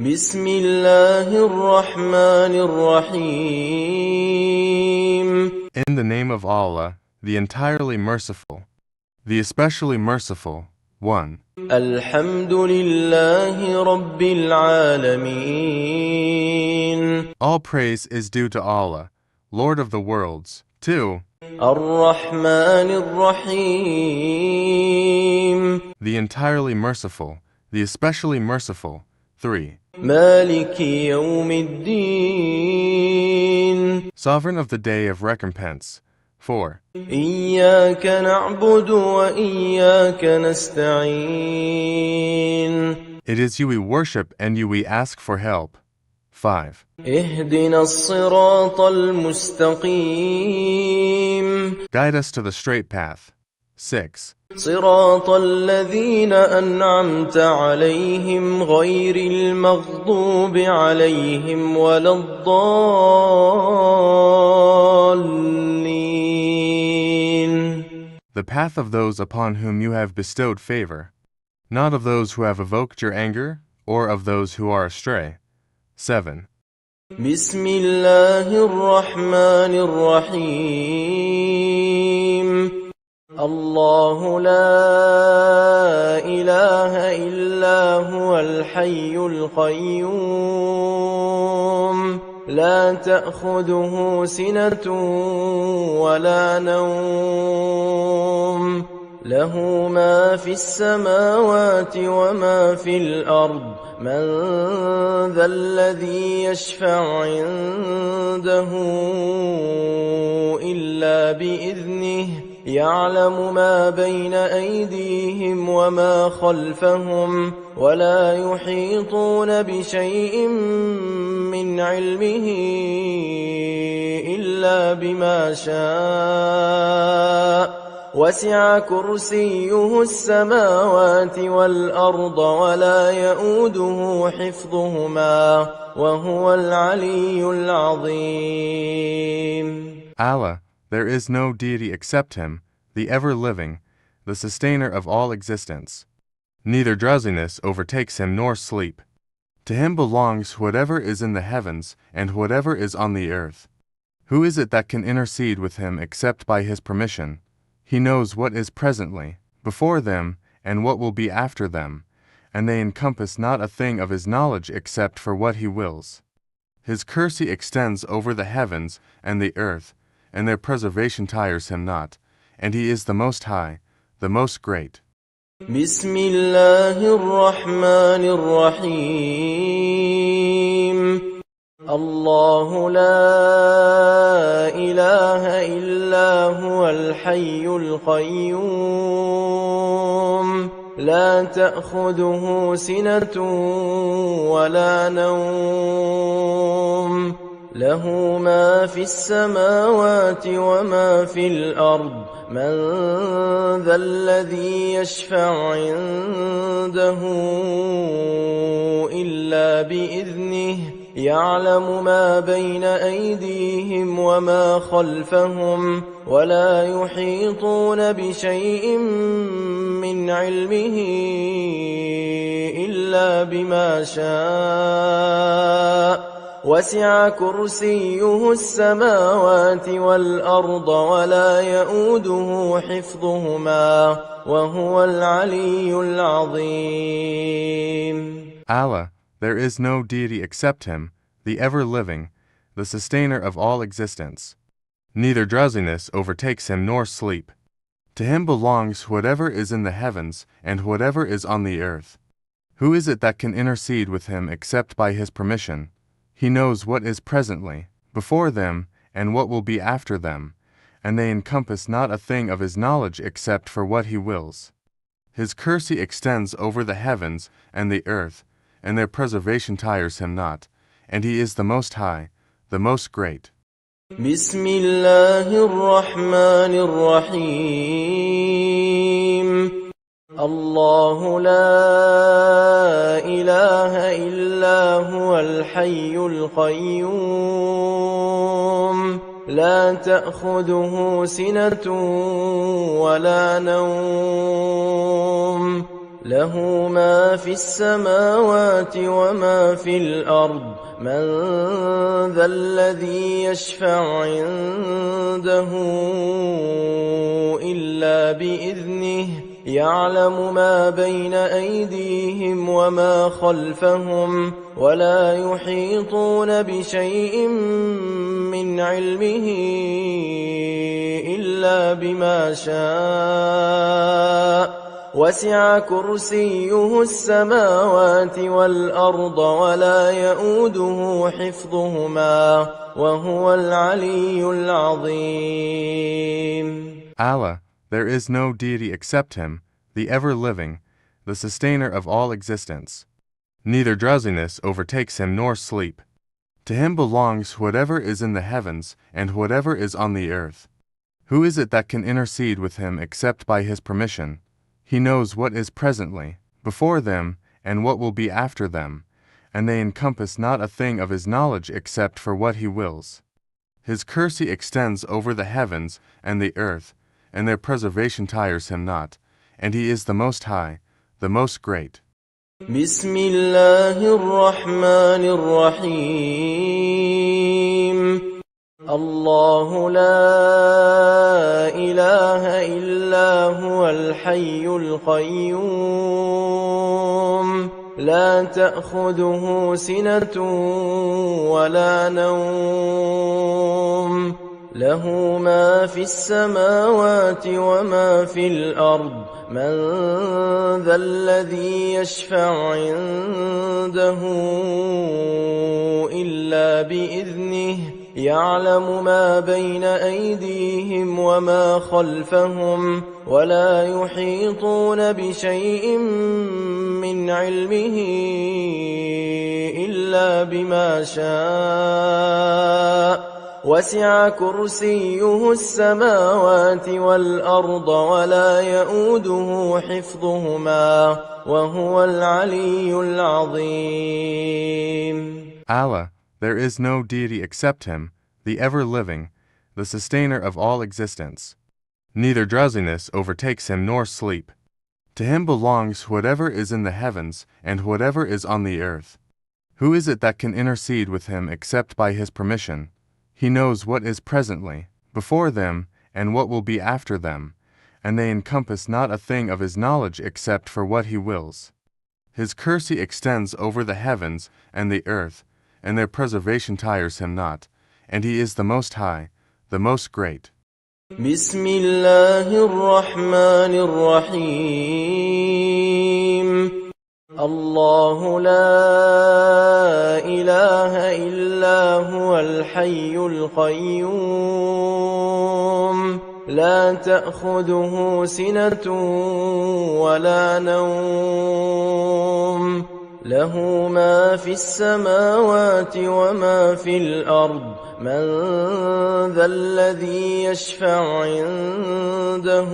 بسم الله الرحمن الرحيم. In the name of Allah, the entirely merciful, the especially merciful, 1. الحمد لله رب العالمين. All praise is due to Allah, Lord of the worlds. 2. الرحمن الرحيم. The entirely merciful, the especially merciful, 3. مالك يوم الدين. Sovereign of the day of recompense. 4. إياك نعبد وإياك نستعين. It is you we worship and you we ask for help. 5. اهدنا الصراط المستقيم. Guide us to the straight path. 6. صراط الذين أنعمت عليهم غير المغضوب عليهم ولا الضالين. The path of those upon whom you have bestowed favor, not of those who have evoked your anger, or of those who are astray. 7. بسم الله الرحمن الرحيم. الله لا إله إلا هو الحي القيوم لا تأخذه سنة ولا نوم له ما في السماوات وما في الأرض من ذا الذي يشفع عنده إلا بإذنه يعلم ما بين أيديهم وما خلفهم ولا يحيطون بشيء من علمه إلا بما شاء وسع كرسيه السماوات والأرض ولا يؤوده حفظهما وهو العلي العظيم. Allah, there is no deity except Him, the ever-living, the sustainer of all existence. Neither drowsiness overtakes Him nor sleep. To Him belongs whatever is in the heavens and whatever is on the earth. Who is it that can intercede with Him except by His permission? He knows what is presently, before them, and what will be after them, and they encompass not a thing of His knowledge except for what He wills. His KURSI extends over the heavens and the earth, and their preservation tires Him not, and He is the Most High, the Most Great. بسم الله الرحمن الرحيم. الله لا إله إلا هو الحي القيوم لا تأخذه سنة ولا نوم له ما في السماوات وما في الأرض من ذا الذي يشفع عنده إلا بإذنه يعلم ما بين أيديهم وما خلفهم ولا يحيطون بشيء من علمه إلا بما شاء وسع كرسيه السماوات والأرض ولا يؤوده حفظهما وهو العلي العظيم. Allah, there is no deity except Him, the ever-living, the sustainer of all existence. Neither drowsiness overtakes Him nor sleep. To Him belongs whatever is in the heavens and whatever is on the earth. Who is it that can intercede with Him except by His permission? He knows what is presently, before them, and what will be after them, and they encompass not a thing of His knowledge except for what He wills. His KURSI extends over the heavens and the earth, and their preservation tires Him not, and He is the Most High, the Most Great. بسم الله الرحمن الرحيم. الله لا إله إلا هو الحي القيوم لا تأخذه سنة ولا نوم له ما في السماوات وما في الأرض من ذا الذي يشفع عنده إلا بإذنه يعلم ما بين أيديهم وما خلفهم ولا يحيطون بشيء من علمه إلا بما شاء وسع كرسيه السماوات والأرض ولا يؤوده حفظهما وهو العلي العظيم. Allah, there is no deity except Him, the ever-living, the sustainer of all existence. Neither drowsiness overtakes Him nor sleep. To Him belongs whatever is in the heavens and whatever is on the earth. Who is it that can intercede with Him except by His permission? He knows what is presently, before them, and what will be after them, and they encompass not a thing of His knowledge except for what He wills. His KURSI extends over the heavens and the earth, and their preservation tires Him not, and He is the Most High, the Most Great. بسم الله الرحمن الرحيم الله لا إله إلا هو الحي القيوم لا تأخذه سنة ولا نوم له ما في السماوات وما في الأرض من ذا الذي يشفع عنده إلا بإذنه يعلم ما بين أيديهم وما خلفهم ولا يحيطون بشيء من علمه إلا بما شاء وسع كرسيه السماوات والأرض ولا يؤوده حفظهما وهو العلي العظيم. Allah, there is no deity except Him, the ever-living, the sustainer of all existence. Neither drowsiness overtakes Him nor sleep. To Him belongs whatever is in the heavens and whatever is on the earth. Who is it that can intercede with Him except by His permission? He knows what is presently, before them, and what will be after them, and they encompass not a thing of His knowledge except for what He wills. His KURSI extends over the heavens and the earth, and their preservation tires Him not, and He is the Most High, the Most Great. بسم الله الرحمن الرحيم الله لا إله إلا هو الحي القيوم لا تأخذه سنة ولا نوم له ما في السماوات وما في الأرض من ذا الذي يشفع عنده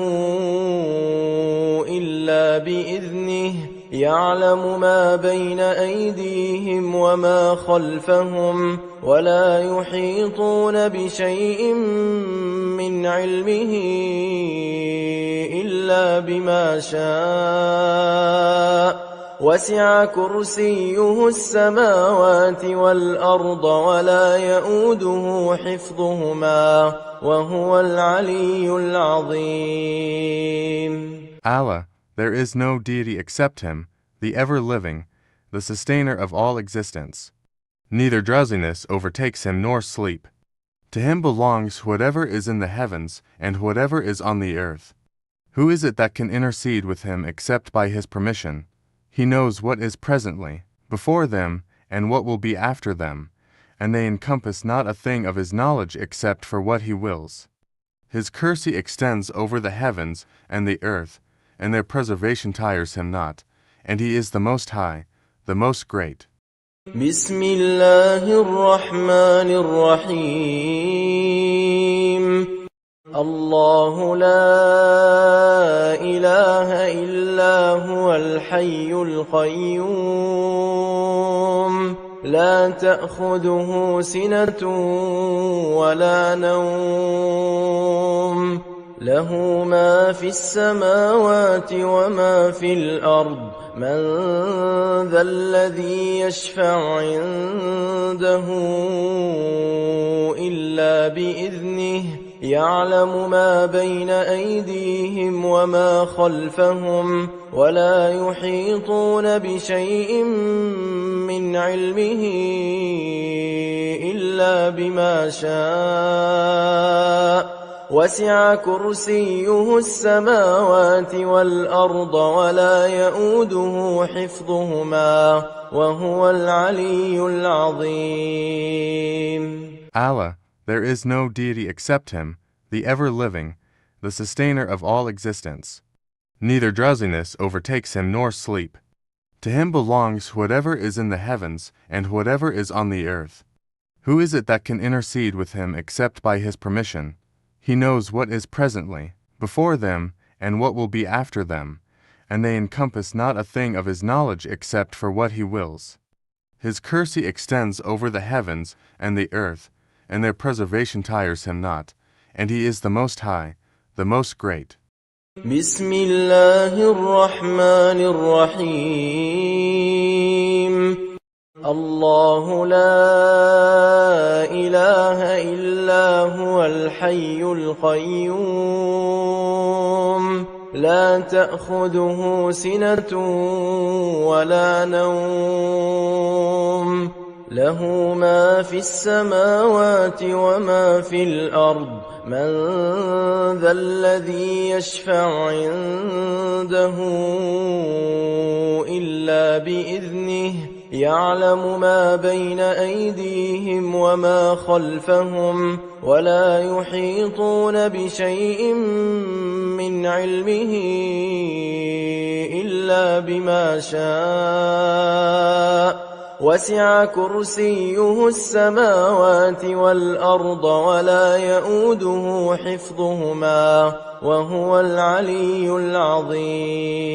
إلا بإذنه يعلم ما بين أيديهم وما خلفهم ولا يحيطون بشيء من علمه إلا بما شاء وسع كرسيه السماوات والأرض ولا يؤوده حفظهما وهو العلي العظيم. Allah, there is no deity except Him, the ever-living, the sustainer of all existence. Neither drowsiness overtakes Him nor sleep. To Him belongs whatever is in the heavens and whatever is on the earth. Who is it that can intercede with Him except by His permission? He knows what is presently, before them, and what will be after them, and they encompass not a thing of His knowledge except for what He wills. His KURSI extends over the heavens and the earth, and their preservation tires Him not, and He is the Most High, the Most Great. بسم الله الرحمن الرحيم الله لا إله إلا هو الحي القيوم لا تأخذه سنة ولا نوم له ما في السماوات وما في الأرض من ذا الذي يشفع عنده إلا بإذنه يعلم ما بين أيديهم وما خلفهم ولا يحيطون بشيء من علمه إلا بما شاء وسع كرسيه السماوات والأرض ولا يؤوده حفظهما وهو العلي العظيم. Allah, there is no deity except Him, the ever-living, the sustainer of all existence. Neither drowsiness overtakes Him nor sleep. To Him belongs whatever is in the heavens and whatever is on the earth. Who is it that can intercede with Him except by His permission? He knows what is presently, before them, and what will be after them, and they encompass not a thing of His knowledge except for what He wills. His KURSI extends over the heavens and the earth, and their preservation tires Him not, and He is the Most High, the Most Great. بسم الله الرحمن الرحيم الله لا إله إلا هو الحي القيوم لا تأخذه سنة ولا نوم له ما في السماوات وما في الأرض من ذا الذي يشفع عنده إلا بإذنه يعلم ما بين أيديهم وما خلفهم ولا يحيطون بشيء من علمه إلا بما شاء وسع كرسيه السماوات والأرض ولا يؤوده حفظهما وهو العلي العظيم.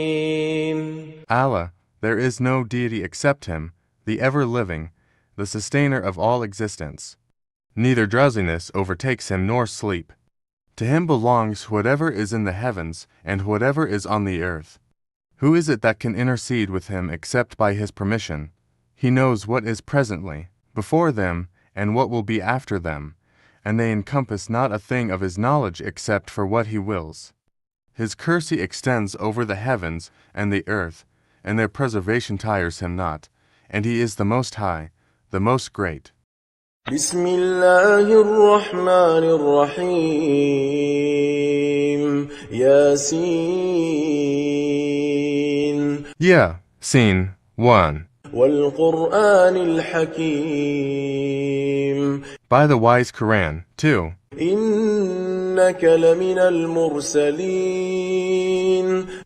Allah, there is no deity except Him, the ever-living, the sustainer of all existence. Neither drowsiness overtakes Him nor sleep. To Him belongs whatever is in the heavens and whatever is on the earth. Who is it that can intercede with Him except by His permission? He knows what is presently, before them, and what will be after them, and they encompass not a thing of His knowledge except for what He wills. His KURSI extends over the heavens and the earth, and their preservation tires Him not, and He is the Most High, the Most Great. بسم الله الرحمن الرحيم ياسين Yasin 1. والقرآن الحكيم By the wise Quran 2. إنك لمن المرسلين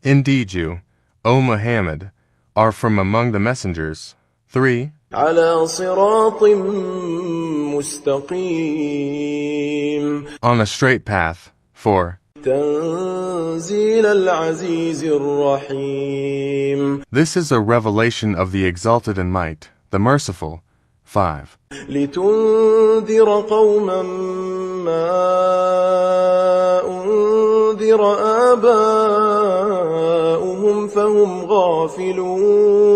Indeed you, O Muhammad, are from among the messengers. 3. على صراط مستقيم On a straight path. 4. تنزيل العزيز الرحيم This is a revelation of the exalted in might, the merciful. 5. لتنذر قوما ما أنذر آباؤهم فهم غافلون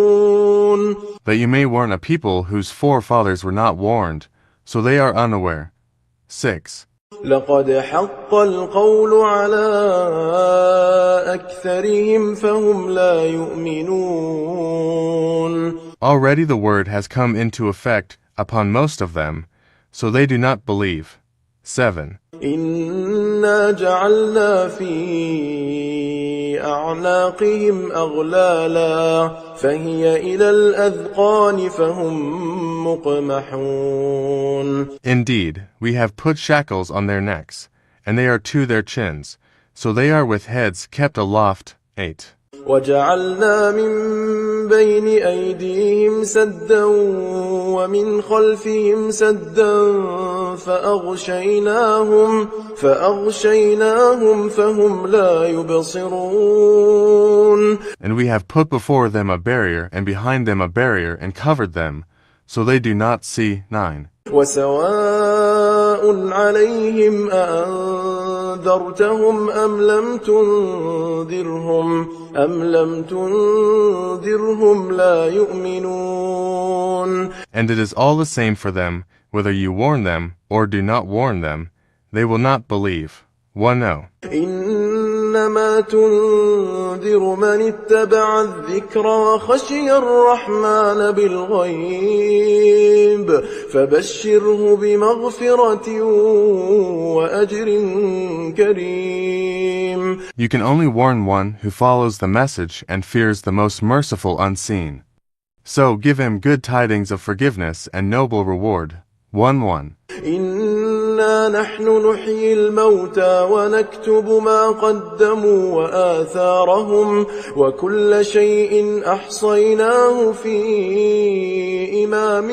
That you may warn a people whose forefathers were not warned, so they are unaware. 6. لقد حق القول على أكثرهم فهم لا يؤمنون Already the word has come into effect upon most of them, so they do not believe. 7. إنا جعلنا في أعناقهم أغلالا فهي إلى الأذقان فهم مقمحون Indeed, we have put shackles on their necks, and they are to their chins, so they are with heads kept aloft. 8. وجعلنا من بين أيديهم سدا ومن خلفهم سدا فأغشيناهم فهم لا يبصرون And we have put before them a barrier and behind them a barrier and covered them, so they do not see. 9. وسواء عليهم أنذرتهم أم لم تنذرهم لا يؤمنون. And it is all the same for them, whether you warn them or do not warn them, they will not believe. 1-0. إنما تنذر من اتبع الذكر وخشي الرحمن بالغيب فبشره بمغفرة وأجر كريم. You can only warn one who follows the message and fears the most merciful unseen. So give him good tidings of forgiveness and noble reward. 1-1. إنا نحن نحيي الموتى ونكتب ما قدموا وآثارهم وكل شيء أحصيناه في إمام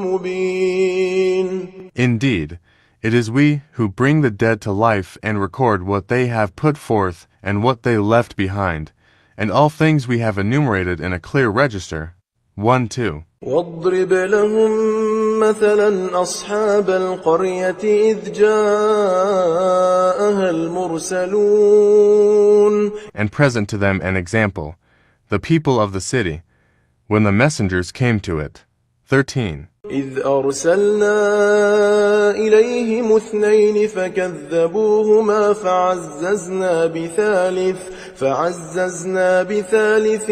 مبين. Indeed, it is we who bring the dead to life and record what they have put forth and what they left behind, and all things we have enumerated in a clear register. 1-2. واضرب لهم مثلا أصحاب القرية إذ جاءها المرسلون. And present to them an example, the people of the city, when the messengers came to it. 13. إذ أرسلنا إليهم اثنين فكذبوهما فعززنا بثالث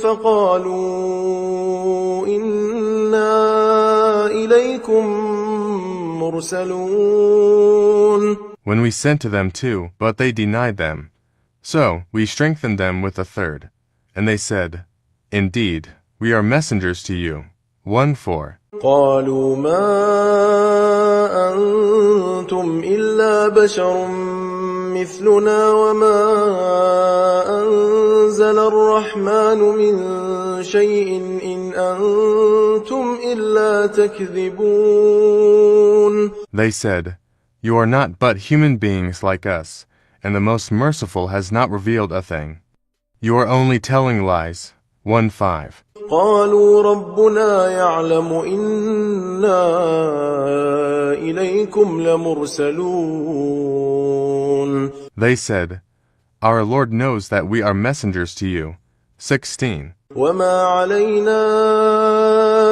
فقالوا إنا إليكم مرسلون. When we sent to them two, but they denied them. So we strengthened them with a third. And they said, Indeed, we are messengers to you. 1-4. قالوا ما أنتم إلا بشر مثلنا وما أنزل الرحمن من شيء إن أنتم إلا تكذبون. They said, You are not but human beings like us, and the Most Merciful has not revealed a thing. You are only telling lies. 1-5. قالوا ربنا يعلم إنا إليكم لمرسلون. They said, Our Lord knows that we are messengers to you. 16. وما علينا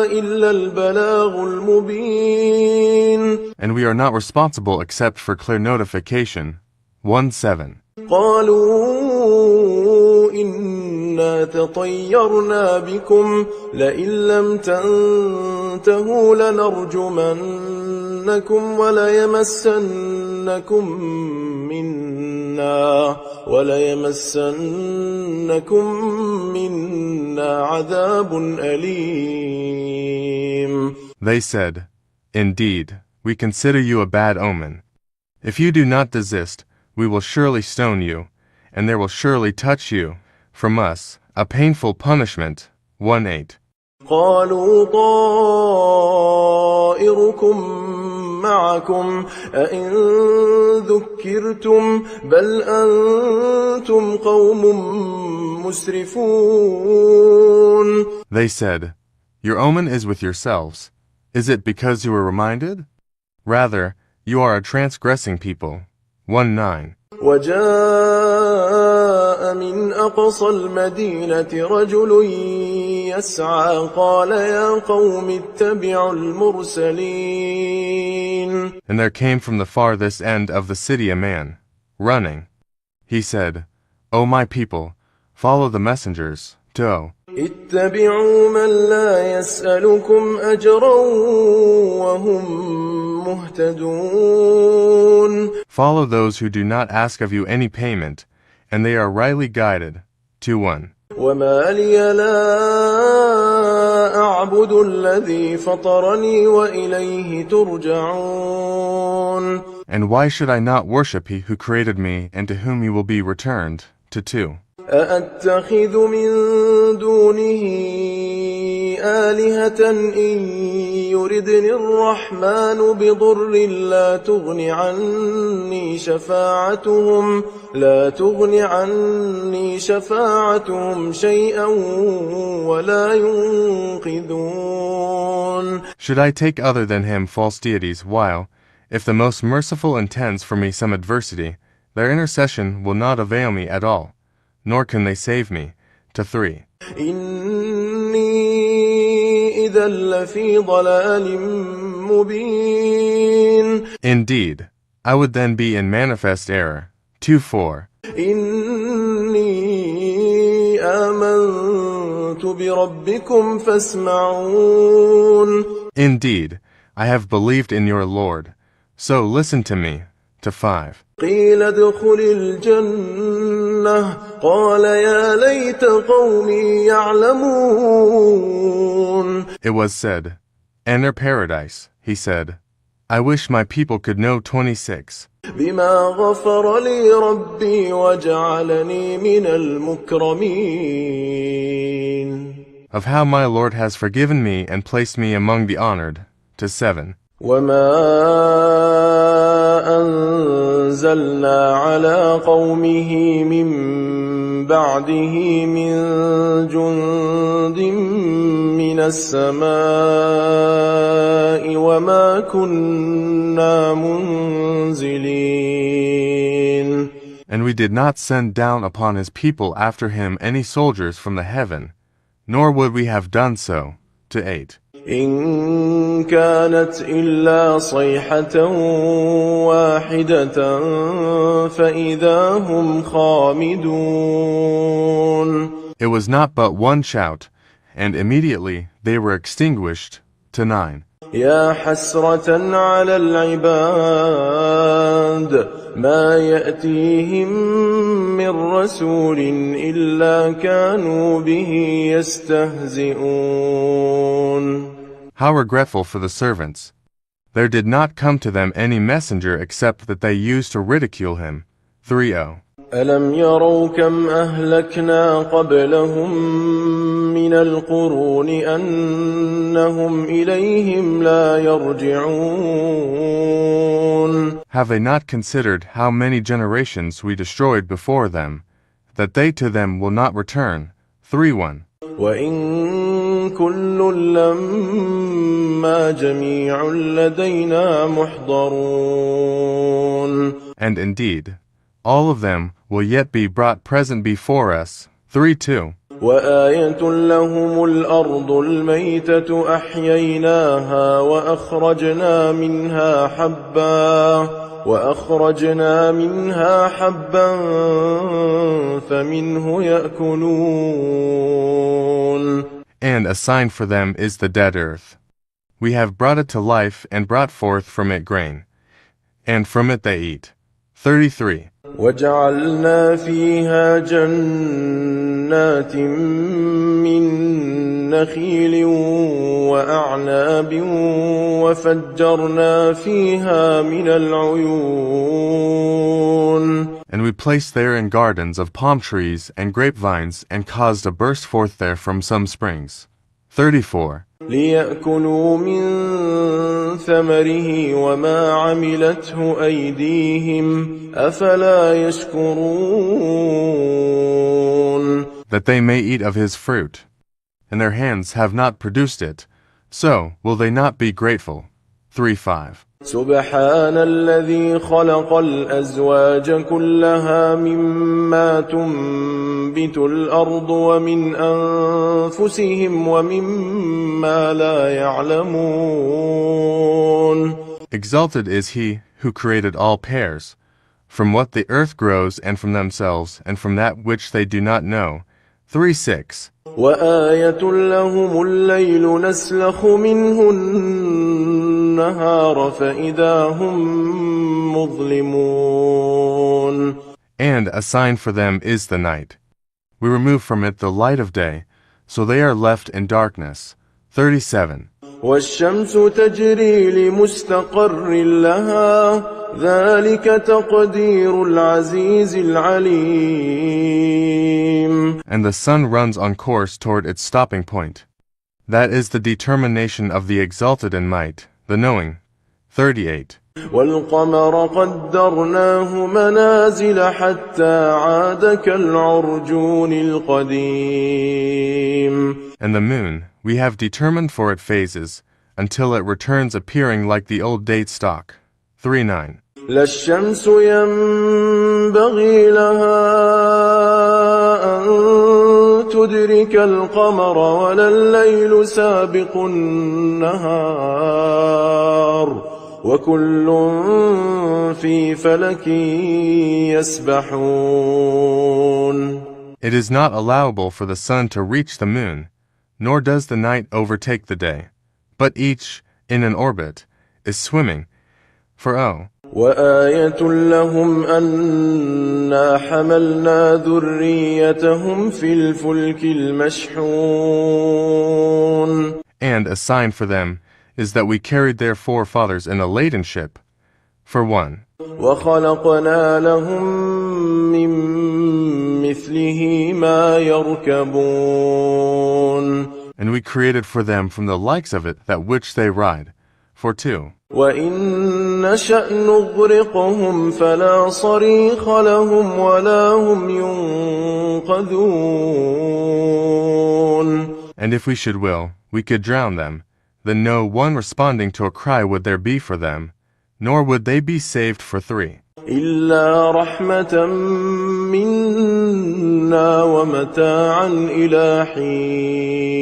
إلا البلاغ المبين. And we are not responsible except for clear notification. 1-7. قالوا إنا تطيرنا بكم لئن لم تنتهوا لنرجمنكم وليمسنكم منا عذاب أليم. They said, Indeed, we consider you a bad omen. If you do not desist, we will surely stone you, and there will surely touch you, from us, a painful punishment. 1-8. قالوا طائركم معكم أئن ذكرتم بل أنتم قوم مسرفون. They said, Your omen is with yourselves. Is it because you were reminded? Rather, you are a transgressing people. 1-9. وجاء من أقصى المدينة رجل يسعى قال يا قوم اتبعوا المرسلين. And there came from the farthest end of the city a man, running. He said, O my people, follow the messengers. اتبعوا من لا يسألكم أجرا وهم مهتدون. Follow those who do not ask of you any payment, and they are rightly guided. 2-1. وما لي لا أعبد الذي فطرني وإليه ترجعون. And why should I not worship He who created me and to whom you will be returned? 2. أأتخذ من دونه آلهة إن يردني الرحمن بضر لا تغن عني شفاعتهم شيئا ولا ينقذون. Should I take other than Him false deities while, If the Most Merciful intends for me some adversity, their intercession will not avail me at all, nor can they save me. To 3. Indeed, I would then be in manifest error. 2, 4. Indeed, I have believed in your Lord, so listen to me. To 5. قيل ادخل الجنة قال يا ليت قومي يعلمون. It was said, enter paradise. He said, I wish my people could know. 26. بما غفر لي ربي وجعلني من المكرمين. Of how my Lord has forgiven me and placed me among the honored. To 7. وما أنزلنا على قومه من بعده من جند من السماء وما كنا منزلين. And we did not send down upon his people after him any soldiers from the heaven, nor would we have done so. To 8. إن كانت إلا صيحة واحدة فإذا هم خامدون. It was not but one shout, and immediately they were extinguished. To 9. يا حسرة على العباد ما يأتيهم من رسول إلا كانوا به يستهزئون. How regretful for the servants! There did not come to them any messenger except that they used to ridicule him. 3. ألم يروا كم أهلكنا قبلهم من القرون أنهم إليهم لا يرجعون. Have they not considered how many generations we destroyed before them, that they to them will not return? 3:1. وإن كل لما جميع لدينا محضرون. And indeed, all of them will yet be brought present before us. 3:2. وآية لهم الأرض الميتة أحييناها وأخرجنا منها حبا فمنه يأكلون. And a sign for them is the dead earth. We have brought it to life and brought forth from it grain, and from it they eat. 33. وجعلنا فيها جنات من نخيل وأعناب وفجرنا فيها من العيون. And we placed therein gardens of palm trees and grapevines and caused a burst forth there from some springs. 34. ليأكلوا من ثمره وما عملته أيديهم أفلا يشكرون. That they may eat of his fruit, and their hands have not produced it, so will they not be grateful. 3:5. سبحان الذي خلق الأزواج كلها مما تنبت الأرض ومن أنفسهم ومما لا يعلمون. Exalted is he who created all pairs, from what the earth grows and from themselves and from that which they do not know. 3:6. وآية لهم الليل نسلخ منه النهار فإذا هم مظلمون. And a sign for them is the night. We remove from it the light of day, so they are left in darkness. 37. والشمس تجري لمستقر لها ذلك تقدير العزيز العليم. And the sun runs on course toward its stopping point. That is the determination of the exalted in might, the knowing. 38. والقمر قدرناه منازل حتى عاد كالعرجون القديم. And the moon, we have determined for it phases, until it returns appearing like the old date stock. 3:9. لا الشمس ينبغي لها أن تدرك القمر ولا الليل سابق النهار وكل في فلك يسبحون. It is not allowable for the sun to reach the moon, nor does the night overtake the day, but each, in an orbit, is swimming. For وآية لهم أنا حملنا ذريتهم في الفلك المشحون. And a sign for them is that we carried their forefathers in a laden ship. For 1. وخلقنا لهم من مثله ما يركبون. And we created for them from the likes of it that which they ride. For 2. وإن نشأ نغرقهم فلا صريخ لهم ولا هم ينقذون. And if we should will, we could drown them. Then no one responding to a cry would there be for them, nor would they be saved. For 3. إلا رحمة منا ومتاعا إلى حين.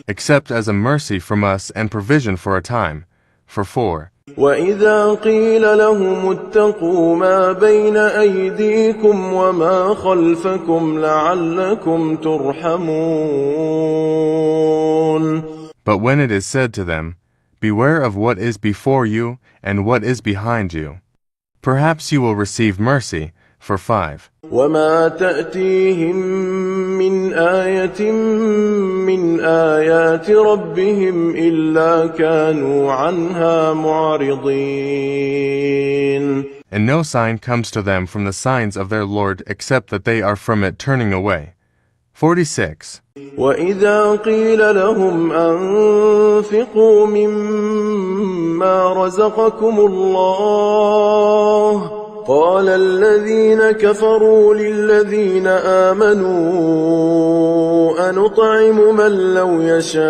Except as a mercy from us and provision for a time. For 4. وإذا قيل لهم اتقوا ما بين أيديكم وما خلفكم لعلكم ترحمون. But when it is said to them, beware of what is before you and what is behind you, perhaps you will receive mercy. For 5. وما تأتيهم من آية من آيات ربهم إلا كانوا عنها معرضين. And no sign comes to them from the signs of their Lord except that they are from it turning away. 46. وإذا قيل لهم أنفقوا مما رزقكم الله قال الذين كفروا للذين آمنوا أنطعم من لو يشاء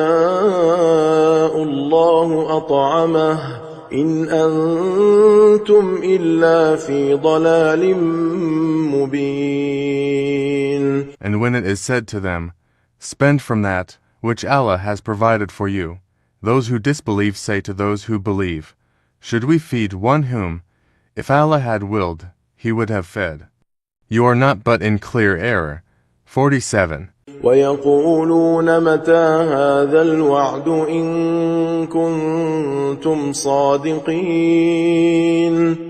الله أطعمه إن أنتم إلا في ضلال مبين. And when it is said to them, spend from that which Allah has provided for you, those who disbelieve say to those who believe, should we feed one whom, if Allah had willed, He would have fed? You are not but in clear error. 47. ويقولون متى هذا الوعد إن كنتم صادقين.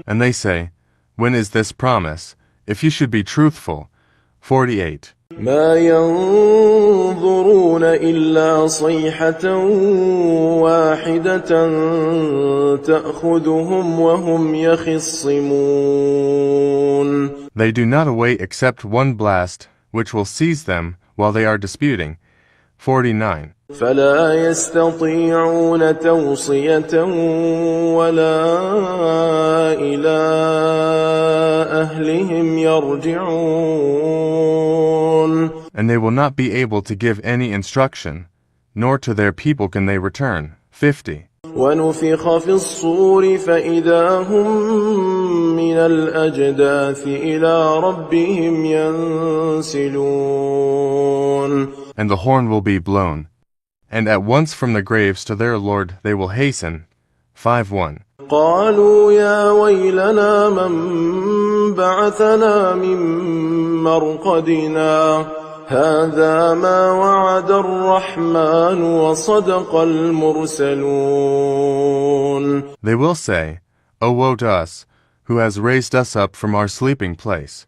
And they say, when is this promise, if you should be truthful? 48. ما ينظرون إلا صيحة واحدة تأخذهم وهم يخصمون. They do not await except one blast, which will seize them while they are disputing. 49. فلا يستطيعون توصية ولا إلى أهلهم يرجعون. And they will not be able to give any instruction, nor to their people can they return. 50. ونفخ في الصور فإذا هم من الأجداث إلى ربهم ينسلون. And the horn will be blown, and at once from the graves to their Lord they will hasten. 5:1. قالوا يا ويلنا من بعثنا من مرقدنا هذا ما وعد الرحمن وصدق المرسلون. They will say, O woe to us, who has raised us up from our sleeping place.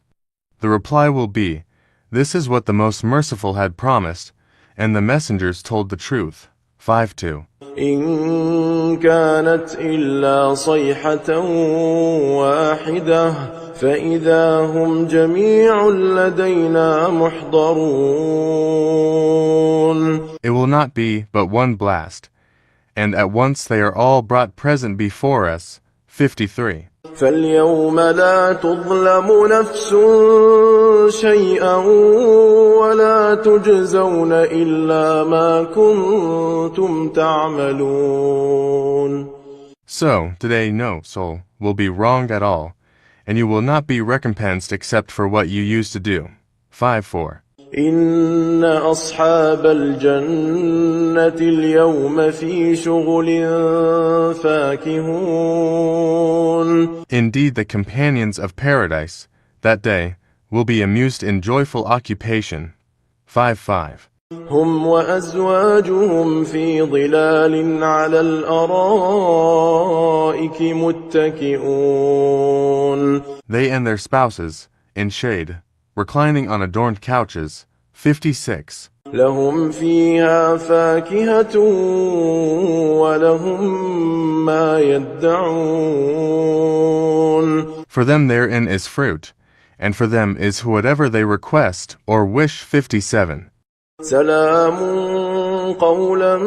The reply will be, this is what the Most Merciful had promised, and the messengers told the truth. 5:2. إن كانت إلا صيحة واحدة فإذا هم جميع لدينا محضرون. It will not be but one blast, and at once they are all brought present before us. 53. فاليوم لا تظلم نفس شيئا ولا تجزون إلا ما كنتم تعملون. So, today no soul will be wronged at all, and you will not be recompensed except for what you used to do. 5:4. إن أصحاب الجنة اليوم في شغل فاكهون. Indeed, the companions of paradise, that day, will be amused in joyful occupation. 5:5. هم وأزواجهم في ظلال على الأرائك متكئون. They and their spouses, in shade, reclining on adorned couches. 56. لهم فيها فاكهة ولهم ما يدعون. For them therein is fruit, and for them is whatever they request or wish. 57. سلام قولا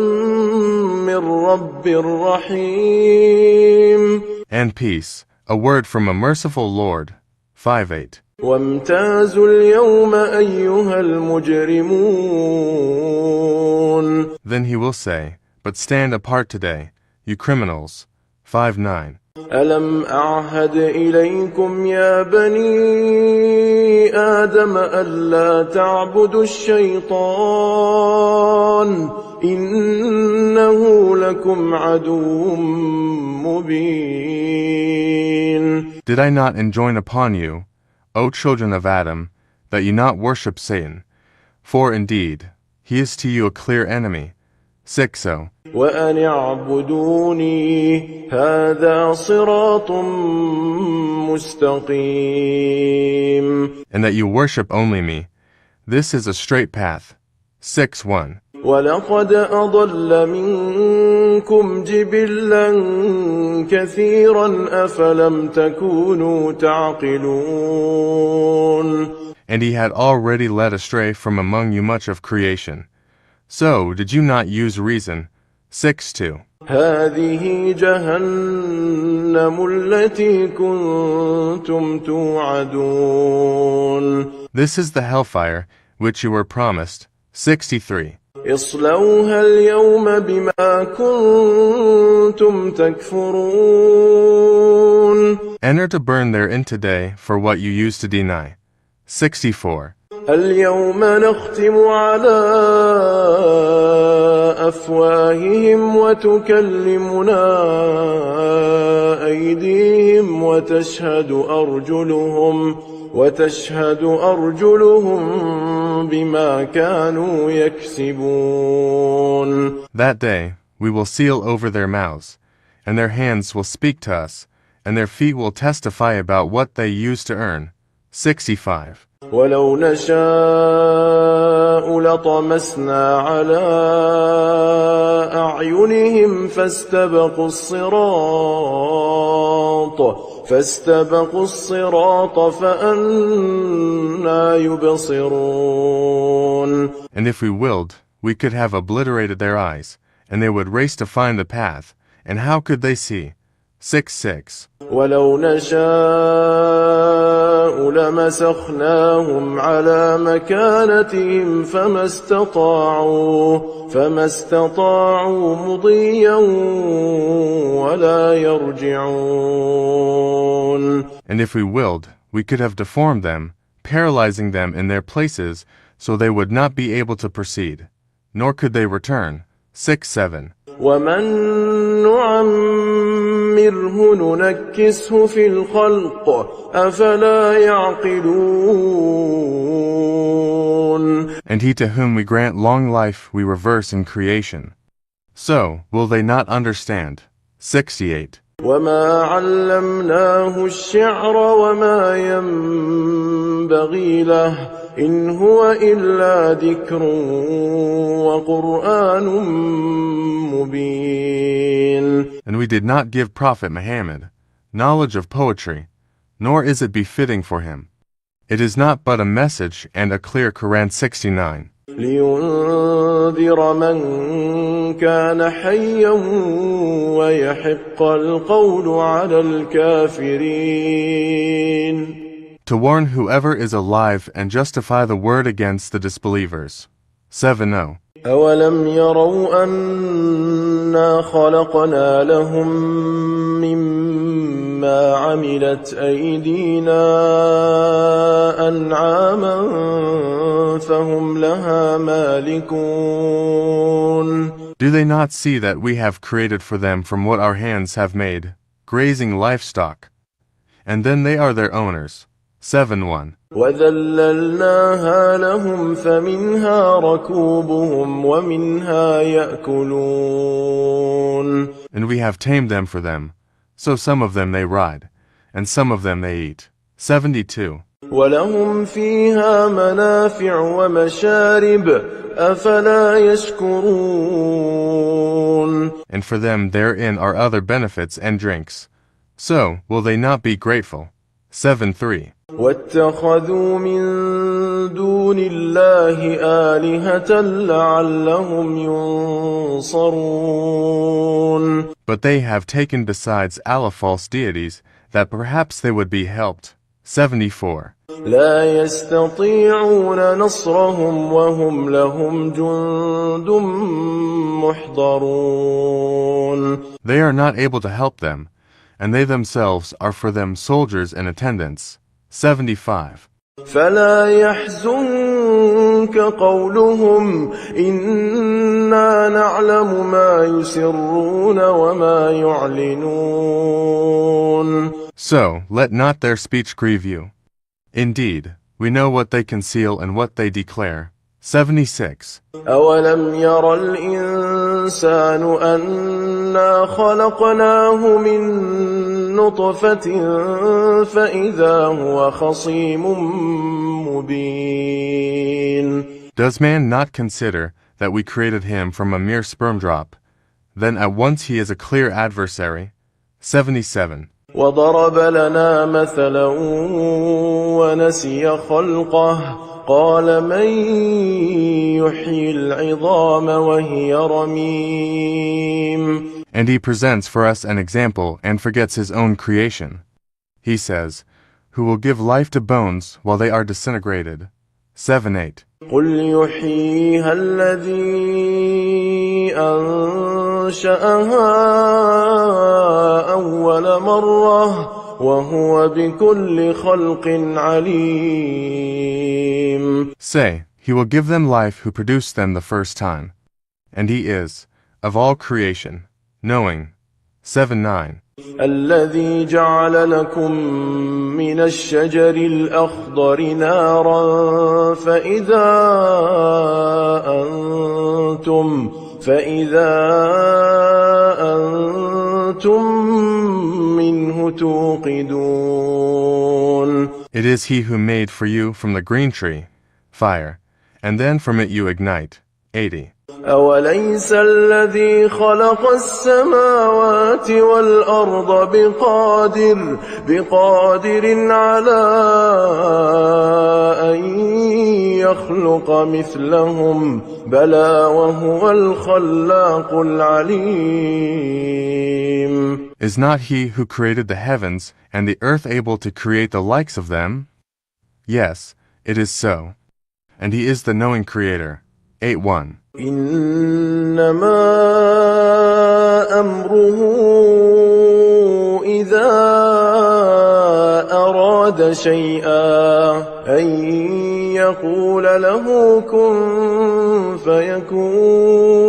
من رب رحيم. And peace, a word from a merciful Lord. 5:8. وامتازوا اليوم أيها المجرمون. Then he will say, but stand apart today, you criminals. 5:9. ألم أعهد إليكم يا بني آدم ألا تعبدوا الشيطان إنه لكم عدو مبين. Did I not enjoin upon you, O children of Adam, that you not worship Satan? For indeed, he is to you a clear enemy. 6. وأن اعبدوني هذا صراط مستقيم. And that you worship only me. This is a straight path. 6:1. ولقد أضل منكم جبلا كثيرا أفلم تكونوا تعقلون. And he had already led astray from among you much of creation. So did you not use reason? 6:2. هذه جهنم التي كنتم توعدون. This is the hellfire which you were promised. 63. اصلوها اليوم بما كنتم تكفرون. Enter to burn therein today for what you used to deny. 64. اليوم نختم على أفواههم وتكلمنا أيديهم وتشهد أرجلهم بما كانوا يكسبون. That day we will seal over their mouths, and their hands will speak to us, and their feet will testify about what they used to earn. 65. ولو نشاء لطمسنا على أعينهم فاستبقوا الصراط فأنى يبصرون. And if we willed, we could have obliterated their eyes, and they would race to find the path, and how could they see? 6:6. ولو نشاء لمسخناهم على مكانتهم فما استطاعوا مضيا ولا يرجعون. And if we willed, we could have deformed them, paralyzing them in their places, so they would not be able to proceed, nor could they return. 6:7. ومن نعمره ننكسه في الخلق أفلا يعقلون. And he to whom we grant long life we reverse in creation. So, will they not understand? 68. وما علمناه الشعر وما ينبغي له إن هو إلا ذكر وقرآن مبين. And we did not give Prophet Muhammad knowledge of poetry, nor is it befitting for him. It is not but a message and a clear Quran. 69. لينذر من كان حيا ويحق القول على الكافرين. To warn whoever is alive and justify the word against the disbelievers. 70. أولم يروا أنا خلقنا لهم مما عملت أيدينا أنعاما فهم لها مالكون. Do they not see that we have created for them from what our hands have made, grazing livestock, and then they are their owners? 71. وَذَلَّلْنَاهَا لَهُمْ فَمِنْهَا رَكُوبُهُمْ وَمِنْهَا يَأْكُلُونَ. And we have tamed them for them, so some of them they ride, and some of them they eat. 72. وَلَهُمْ فِيهَا مَنَافِعُ وَمَشَارِبُ أَفَلَا يَشْكُرُونَ. And for them therein are other benefits and drinks. So will they not be grateful? 73. وَاتَّخَذُوا مِن دُونِ اللَّهِ آلِهَةً لَعَلَّهُمْ يُنصَرُونَ. But they have taken besides Allah false deities, that perhaps they would be helped. 74. لا يستطيعون نصرهم وهم لهم جند محضرون. They are not able to help them, and they themselves are for them soldiers in attendance. 75. فلا يحزنك قولهم إنا نعلم ما يسرون وما يعلنون. So let not their speech grieve you. Indeed, we know what they conceal and what they declare. 76. أولم ير الإنسان أنا خلقناه من نطفة فإذا هو خصيم مبين. Does man not consider that we created him from a mere sperm drop? Then at once he is a clear adversary. 77. وضرب لنا مثلا ونسي خلقه قال من يحيي العظام وهي رميم. And he presents for us an example and forgets his own creation. He says, who will give life to bones while they are disintegrated. 7-8. قل يحييها الذي أنشأها أول مرة وهو بكل خلق عليم. Say, he will give them life who produced them the first time, and he is, of all creation, knowing. 7-9. الذي جعل لكم من الشجر الأخضر نارا فإذا أنتم منه توقدون. It is he who made for you from the green tree fire, and then from it you ignite. 80. أوليس الذي خلق السماوات والأرض بقادر على أن يخلق مثلهم بلى وهو الخلاق العليم. Is not he who created the heavens and the earth able to create the likes of them? Yes, it is so. And he is the knowing creator. 8-1. إنما أمره إذا أراد شيئا أن يقول له كن فيكون.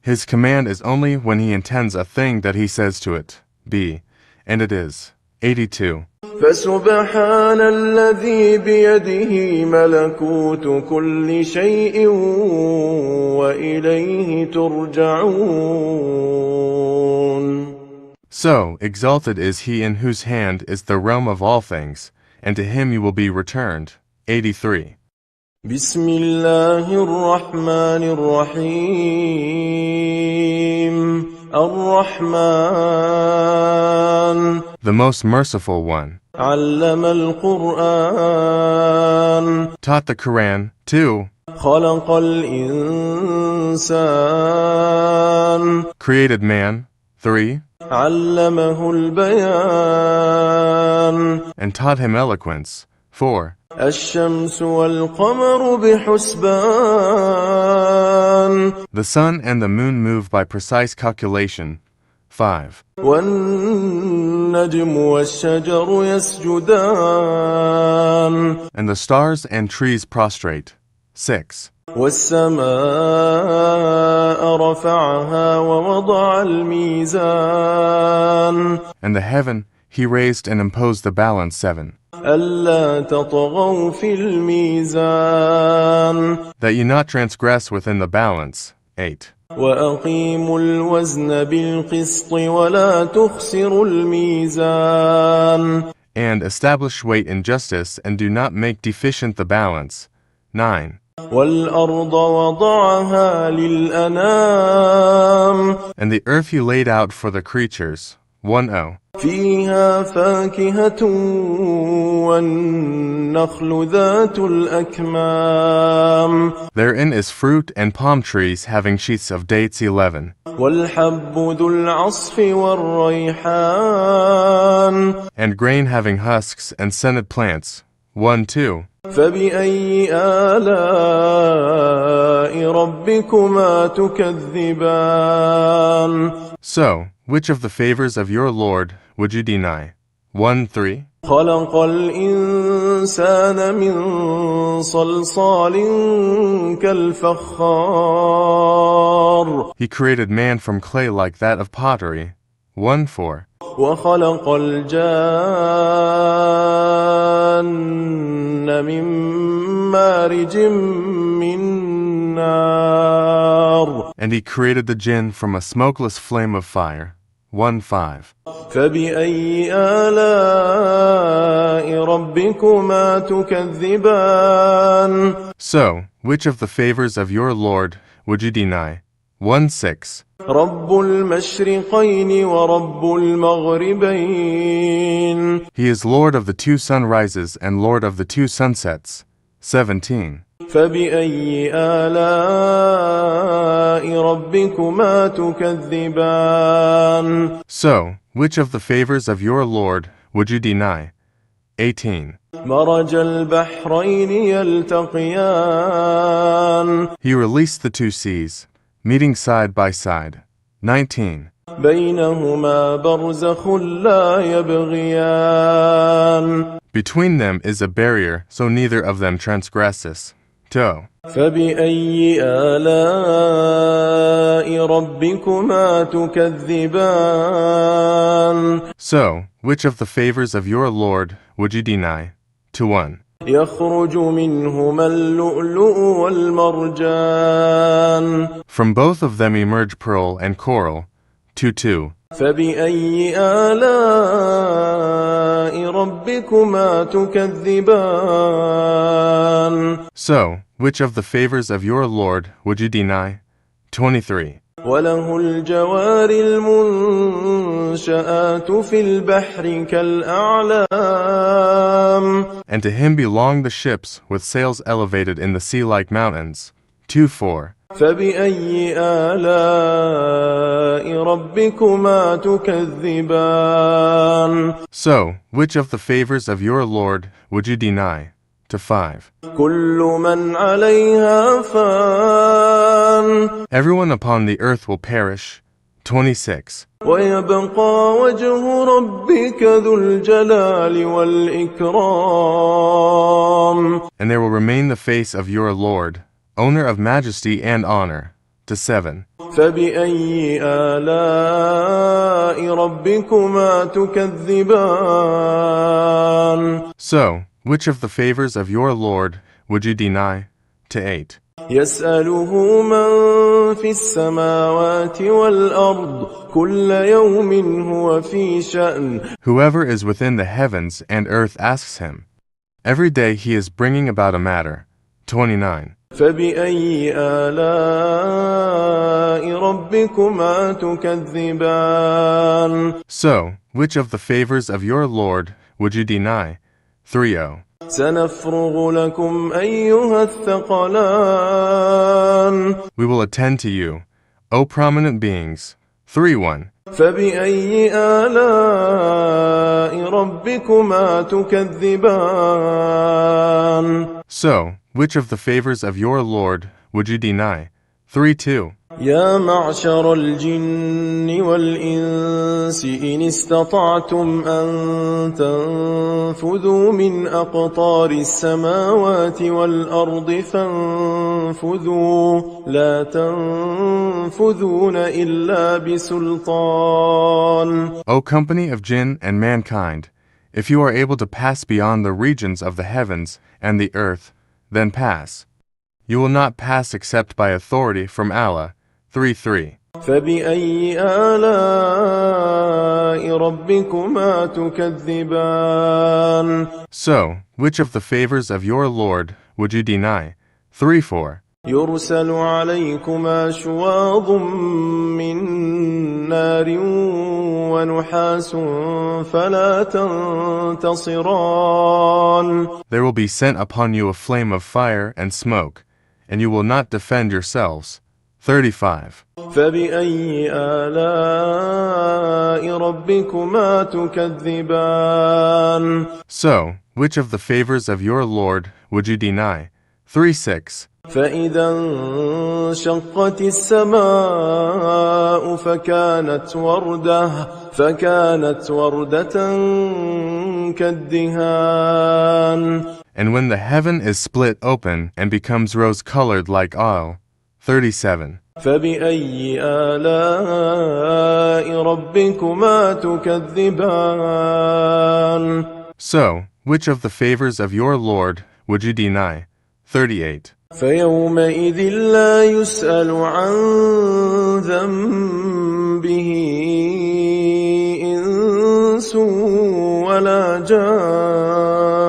His command is only when he intends a thing that he says to it, be, and it is. 82. فسبحان الذي بيده ملكوت كل شيء وإليه ترجعون. So exalted is he in whose hand is the realm of all things, and to him you will be returned. 83. بسم الله الرحمن الرحيم الرحمن The most merciful one علم القرآن taught the Quran. 2. خلق الإنسان Created man. 3. علمه البيان And taught him eloquence. 4. الشمس والقمر بحسبان The sun and the moon move by precise calculation. 5. والنجم والشجر يسجدان And the stars and trees prostrate. 6. والسماء رفعها ووضع الميزان And the heaven he raised and imposed the balance. 7. ألا تطغوا في الميزان That ye not transgress within the balance. 8. وأقيموا الوزن بالقسط ولا تخسروا الميزان And establish weight in justice, and do not make deficient the balance. 9. والأرض وضعها للأنام And the earth he laid out for the creatures. 10. فيها فاكهة والنخل ذات الأكمام Therein is fruit and palm trees having sheaths of dates. 11. والحب ذو العصف والريحان And grain having husks and scented plants. 1, 2. فبأي آلاء ربكما تكذبان So, which of the favors of your Lord would you deny? 1, 3. خلق الإنسان من صلصال كالفخار He created man from clay like that of pottery. 1, 4. وخلق الجان من مارج من نار And he created the jinn from a smokeless flame of fire. 1, 5. فبأي آلاء ربكما تكذبان So, which of the favors of your Lord would you deny? 1, 6. رب المشرقين ورب المغربين He is Lord of the two sunrises and Lord of the two sunsets. 17. فبأي آلاء ربكما تكذبان So, which of the favors of your Lord would you deny? 18. مرج البحرين يلتقيان He released the two seas, meeting side by side. 19. بينهما برزخ لا يبغيان Between them is a barrier, so neither of them transgresses. 2. فبأي آلاء ربكما تكذبان So, which of the favors of your Lord would you deny? 1. يخرج منهما اللؤلؤ والمرجان From both of them emerge pearl and coral. 2. فبأي آلاء ربكما تكذبان So, which of the favors of your Lord would you deny? 23. وله الجوار المنشآت في البحر كالأعلام And to him belong the ships with sails elevated in the sea like mountains. 2, 4. فبأي آلاء ربكما تكذبان So, which of the favors of your Lord would you deny? 5. كل من عليها فان Everyone upon the earth will perish. 26. ويبقى وجه ربك ذو الجلال والإكرام And there will remain the face of your Lord, owner of majesty and honor. 7. فبأي آلاء ربكما تكذبان So, which of the favors of your Lord would you deny? 8. يسأله من في السماوات والأرض كل يوم هو في شأن Whoever is within the heavens and earth asks him. Every day he is bringing about a matter. 29. فبأي آلاء ربكما تكذبان So, which of the favors of your Lord would you deny? 30. سنفرغ لكم أيها الثقلان We will attend to you, O prominent beings. 3-1. فبأي آلاء ربكما تكذبان. So, which of the favors of your Lord would you deny? 3-2. يا معشر الجن والإنس إن استطعتم أن تنفذوا من أقطار السماوات والأرض فانفذوا لا تنفذون إلا بسلطان. O company of jinn and mankind, if you are able to pass beyond the regions of the heavens and the earth, then pass. You will not pass except by authority from Allah. 3-3. فبأي آلاء ربكما تكذبان. So, which of the favors of your Lord would you deny? 3-4. يرسل عليكما شواظ من نار ونحاس فلا تنتصران. There will be sent upon you a flame of fire and smoke, and you will not defend yourselves. 35. فبأي آلاء ربكما تكذبان. So, which of the favors of your Lord would you deny? 3-6. فإذا انشقت السماء فكانت وردة كالدهان. And when the heaven is split open and becomes rose-colored like oil. 37. فبأي آلاء ربكما تكذبان. So, which of the favors of your Lord would you deny? 38. فيومئذ لا يسأل عن ذنبه إنس ولا جان.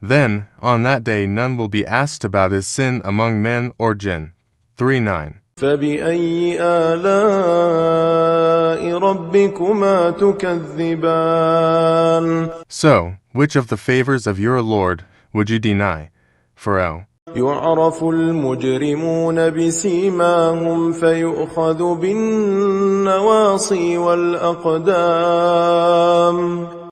Then, on that day, none will be asked about his sin among men or jinn. 3-9. فبأي آلاء ربكما تكذبان. So, which of the favors of your Lord would you deny? 4L. يعرف المجرمون بسيماهم فيؤخذ بالنواصي والأقدام.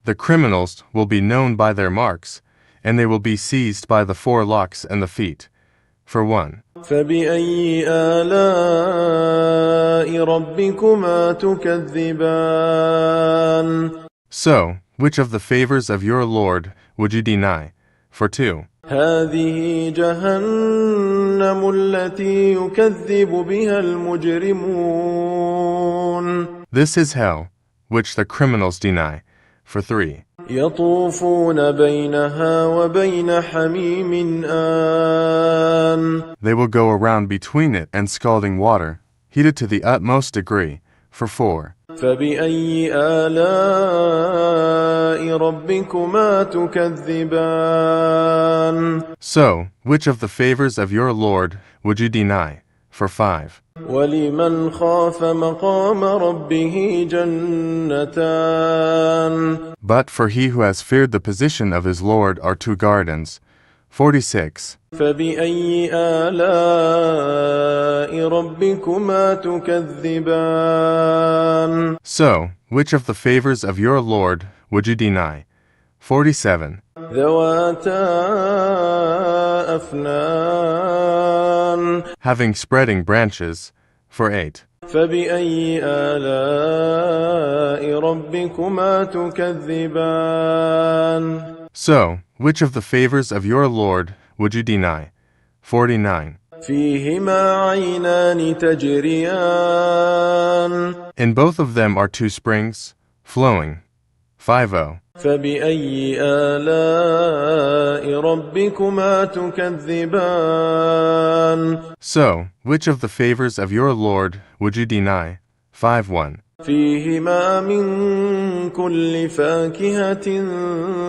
The criminals will be known by their marks, and they will be seized by the forelocks and the feet. For 1. فبأي آلاء ربكما تكذبان. So, which of the favors of your Lord would you deny? For 2. هذه جهنم التي يكذب بها المجرمون. This is hell, which the criminals deny. For 3. يطوفون بينها وبين حميم آن. They will go around between it and scalding water, heated to the utmost degree. For 4. فبأي آلاء ربكما تكذبان. So, which of the favors of your Lord would you deny? For 5. ولمن خاف مقام ربه جنتان. But for he who has feared the position of his Lord are 2 gardens. 46. فبأي آلاء ربكما تكذبان. So, which of the favors of your Lord would you deny? 47. ذواتا أفنان. Having spreading branches. For 8. فبأي آلاء ربكما تكذبان. So, which of the favors of your Lord would you deny? 49. فيهما عينان تجريان. In both of them are 2 springs, flowing. 50. فبأي آلاء ربكما تكذبان. So, which of the favors of your Lord would you deny? 51. فيهما من كل فاكهة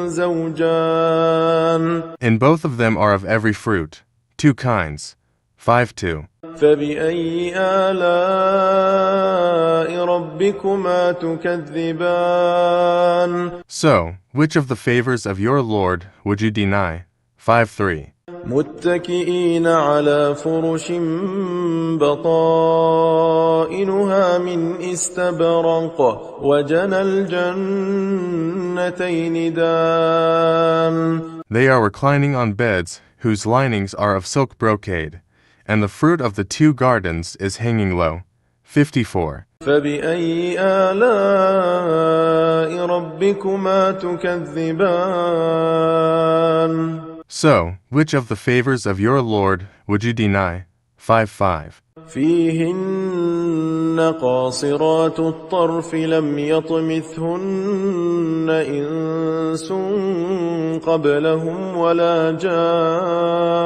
زوجان. In both of them are of every fruit, 2 kinds. 52. فبأي آلاء ربكما تكذبان. So, which of the favors of your Lord would you deny? 53. متكئين على فرش بطائنها من استبرق وجنى الجنتين دان. They are reclining on beds whose linings are of silk brocade, and the fruit of the two gardens is hanging low. 54. فبأي آلاء ربكما تكذبان. So, which of the favors of your Lord would you deny? 5. فيهن قاصرات الطرف لم يطمثهن إنس قبلهم ولا جان.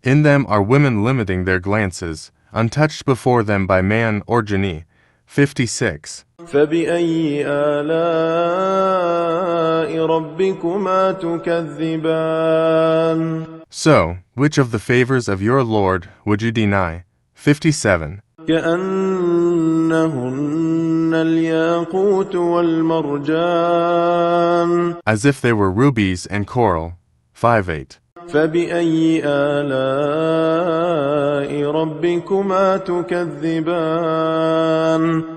In them are women limiting their glances, untouched before them by man or jinni. 56. فبأي آلاء ربكما تكذبان. So, which of the favors of your Lord would you deny? 57. كأنهن الياقوت والمرجان. As if they were rubies and coral. 5. فبأي آلاء ربكما تكذبان.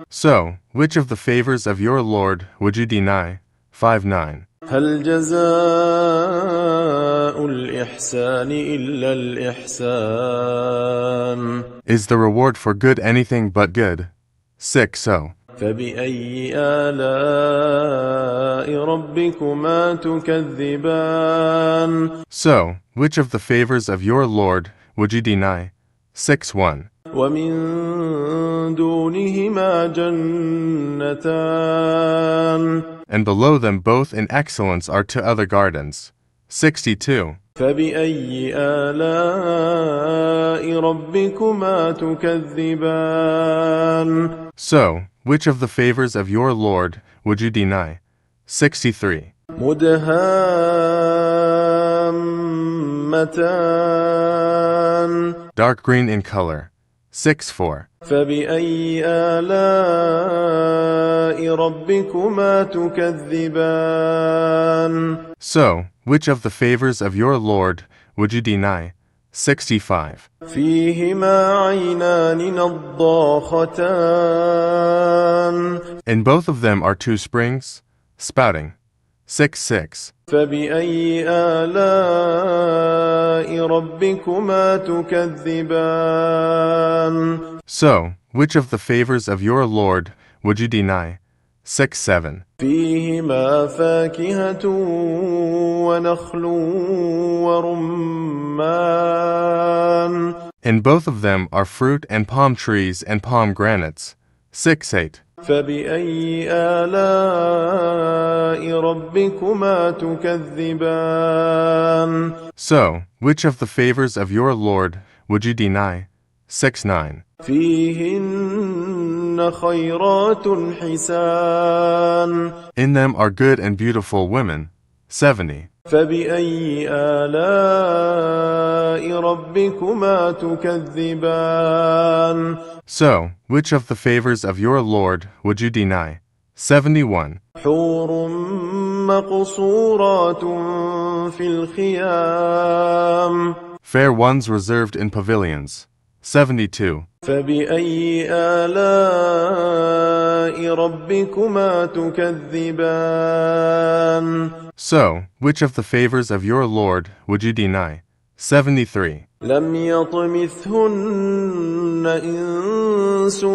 So, which of the favors of your Lord would you deny? 5. هل جزاء الإحسان إلا الإحسان. Is the reward for good anything but good? 6. So, فبأي آلاء ربكما تكذبان. So, which of the favors of your Lord would you deny? 6. ومن دونهما جنتان. And below them both in excellence are two other gardens. 62. فبأي آلاء ربكما تكذبان. So, which of the favors of your Lord would you deny? 63. مدهامتان. Dark green in color. 6. فبأي آلاء ربكما تكذبان. So, which of the favors of your Lord would you deny? 65. فيهما عينان نضاختان. In both of them are two springs, spouting. 6. فبأي آلاء ربكما تكذبان. So, which of the favors of your Lord would you deny? 6. فيهما فاكهة ونخل ورمان. In both of them are fruit and palm trees and pomegranates. 6. فبأي آلاء ربكما تكذبان. So, which of the favors of your Lord would you deny? 6. فيهن خيرات حسان. In them are good and beautiful women. 70. فبأي آلاء ربكما تكذبان. So, which of the favors of your Lord would you deny? 71. حور مقصورات في الخيام. Fair ones reserved in pavilions. 72. فبأي آلاء ربكما تكذبان. So, which of the favors of your Lord would you deny? 73. لم يطمثهن إنس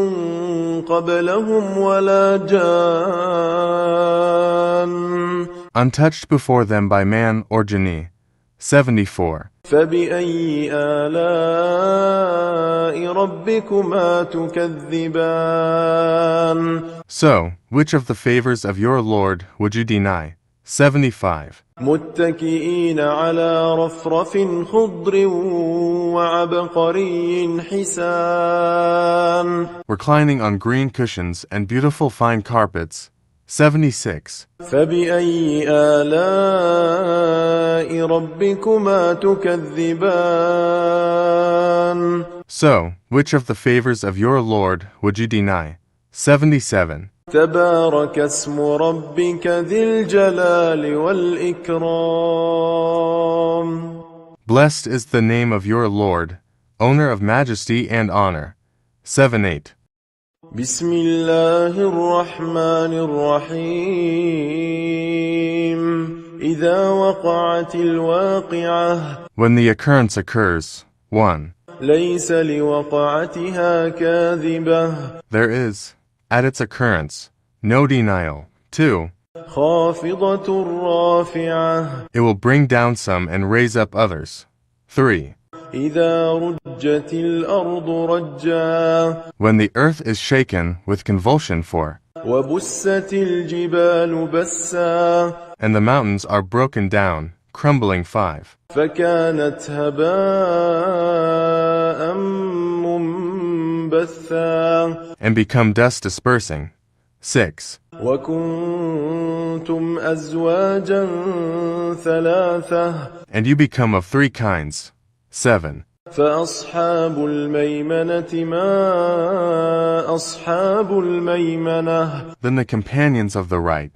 قبلهم ولا جان. Untouched before them by man or jinni. 74. فبأي آلاء ربكما تكذبان. So, which of the favors of your Lord would you deny? 75. متكئين على رفرف خضر وعبقري حسان. Reclining on green cushions and beautiful fine carpets. 76. فبأي آلاء ربكما تكذبان. So, which of the favors of your Lord would you deny? 77. تبارك اسم ربك ذي الجلال والإكرام. Blessed is the name of your Lord, owner of majesty and honor. 7-8. بسم الله الرحمن الرحيم إذا وقعت الواقعة When the occurrence occurs. 1. ليس لوقعتها كاذبة There is, at its occurrence, no denial. 2. خافضة رافعة It will bring down some and raise up others. 3. إذا رجت الأرض رجا When the earth is shaken with convulsion. 4. وبست الجبال بسا And the mountains are broken down, crumbling. 5. فكانت هباء منبثا And become dust dispersing. 6. وكنتم أزواجا ثلاثة And you become of 3 kinds. 7. فأصحاب الميمنة ما أصحاب الميمنة Then the companions of the right.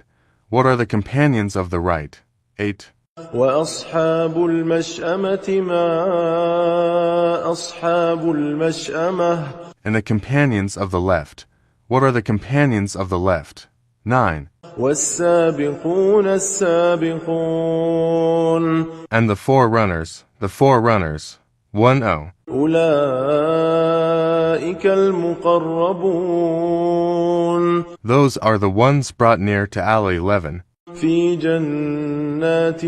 What are the companions of the right? 8. وأصحاب المشأمة ما أصحاب المشأمة And the companions of the left. What are the companions of the left? 9. والسابقون السابقون And the forerunners. 1-0. أولئك المقربون Those are the ones brought near to Allah. 11. في جنات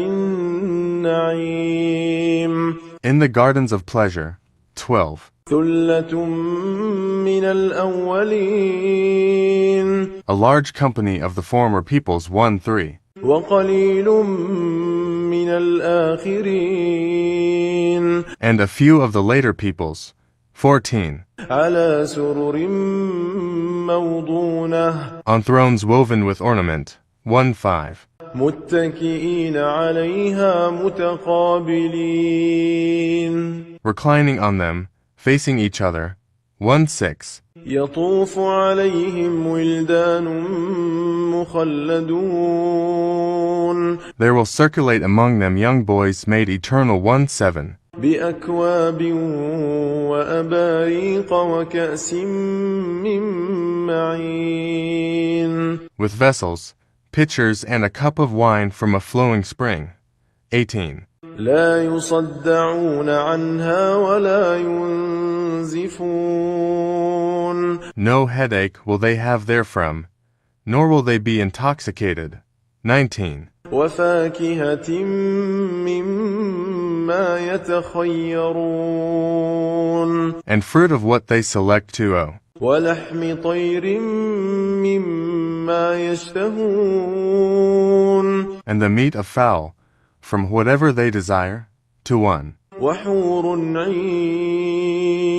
النعيم In the gardens of pleasure. 12. ثلة من الأولين A large company of the former peoples. 1-3. وقليل من الآخرين And a few of the later peoples. 14. على سرر موضونة On thrones woven with ornament. 1-5. متكئين عليها متقابلين Reclining on them, facing each other. 1-6. يطوف عليهم ولدان مخلدون There will circulate among them young boys made eternal. 1-7. بأكواب وأباريق وكأس من معين With vessels, pitchers, and a cup of wine from a flowing spring. 18. لا يصدعون عنها ولا ينزفون No headache will they have therefrom, nor will they be intoxicated. 19. وفاكهة مما يتخيرون And fruit of what they select to. ولحم طير مما يشتهون And the meat of fowl, from whatever they desire. 1. وحور عين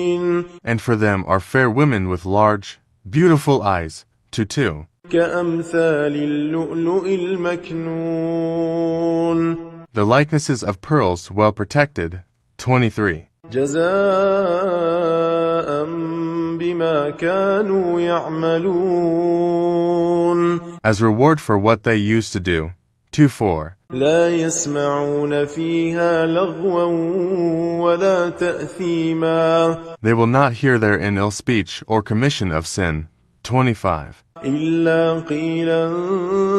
And for them are fair women with large, beautiful eyes. 2. كأمثال اللؤلؤ المكنون The likenesses of pearls well protected. 23. جزاء بما كانوا يعملون As reward for what they used to do. 2-4. لا يسمعون فيها لغوا ولا تأثيما They will not hear therein ill speech or commission of sin. 25. إلا قيلا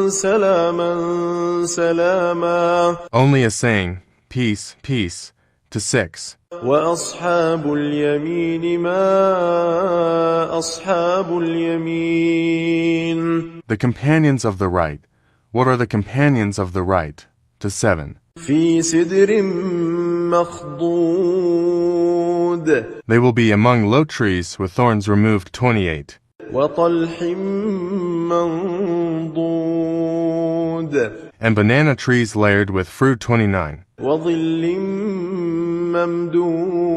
سلاما سلاما Only a saying, peace, peace. 6. وأصحاب اليمين ما أصحاب اليمين The companions of the right. What are the companions of the right? 7. في سدر مخضود They will be among low trees with thorns removed. 28. وطلح منضود And banana trees layered with fruit. 29. وظل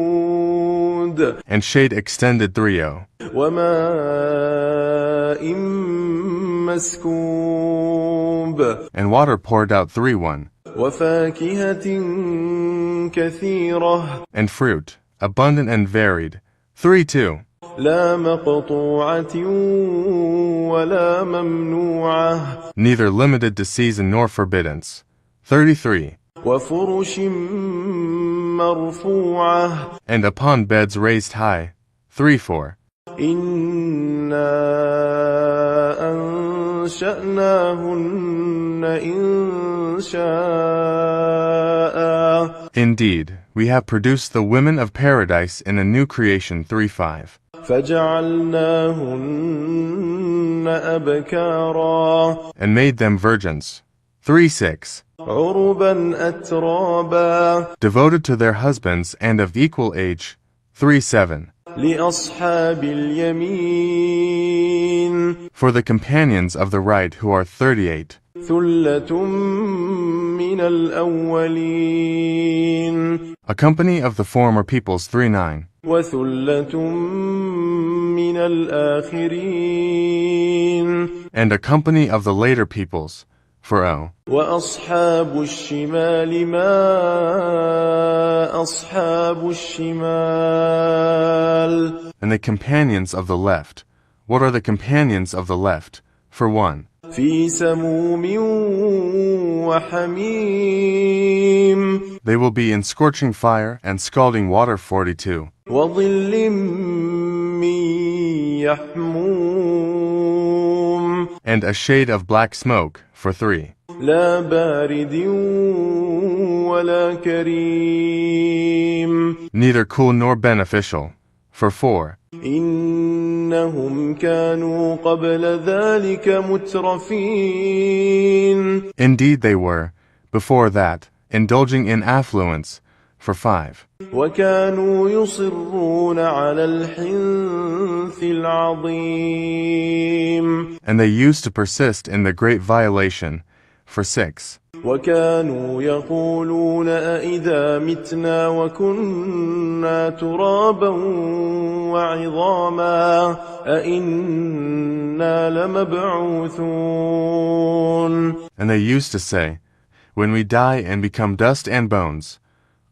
ممدود And shade extended. 30. وماء مسكوب And water poured out. 31. وفاكهة كثيرة And fruit, abundant and varied. 32. لا مقطوعة ولا ممنوعة Neither limited to season nor forbiddance. 33. وفرش مرفوعة and upon beds raised high. 3-4. إنا أنشأناهن إنشاء Indeed, we have produced the women of paradise in a new creation. 3-5. فجعلناهن أبكارا And made them virgins. 3-6. عربا أترابا Devoted to their husbands and of equal age. 3-7. لأصحاب اليمين For the companions of the right who are 38. ثلة من الأولين A company of the former peoples. 3-9. وثلة من الآخرين And a company of the later peoples. 4-0. وأصحاب الشمال ما أصحاب الشمال And the companions of the left. What are the companions of the left? 1. في سموم وحميم They will be in scorching fire and scalding water. 42. وظل من يحموم And a shade of black smoke. 3. لا بارد ولا كريم Neither cool nor beneficial. 4. إنهم كانوا قبل ذلك مترفين Indeed they were, before that, indulging in affluence. 5. وكانوا يصرون على الحنث العظيم And they used to persist in the great violation. 6. وكانوا يقولون أئذا متنا وكنا ترابا وعظاما أئنا لمبعوثون And they used to say, when we die and become dust and bones,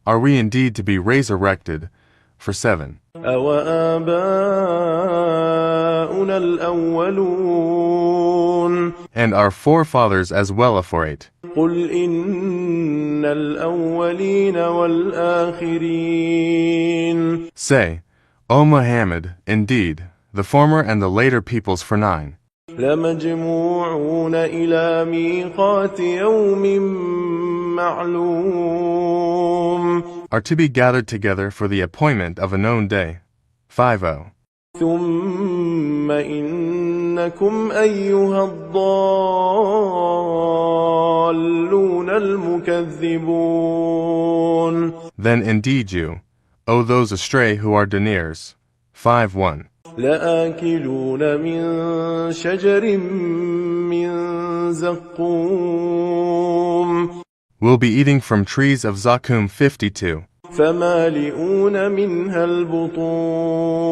are we indeed to be resurrected? 7. أوآباؤنا الأولون And our forefathers as well. 8. قل إن الأولين والآخرين Say, O Muhammad, indeed, the former and the later peoples. 9. لمجموعون إلى ميقات يوم معلوم Are to be gathered together for the appointment of a known day. 5. ثم إنكم أيها الضالون المكذبون Then indeed you, O those astray who are deniers. 5:1. لآكلون من شجر من زقوم Will be eating from trees of Zakum. 52. فمالئون منها البطون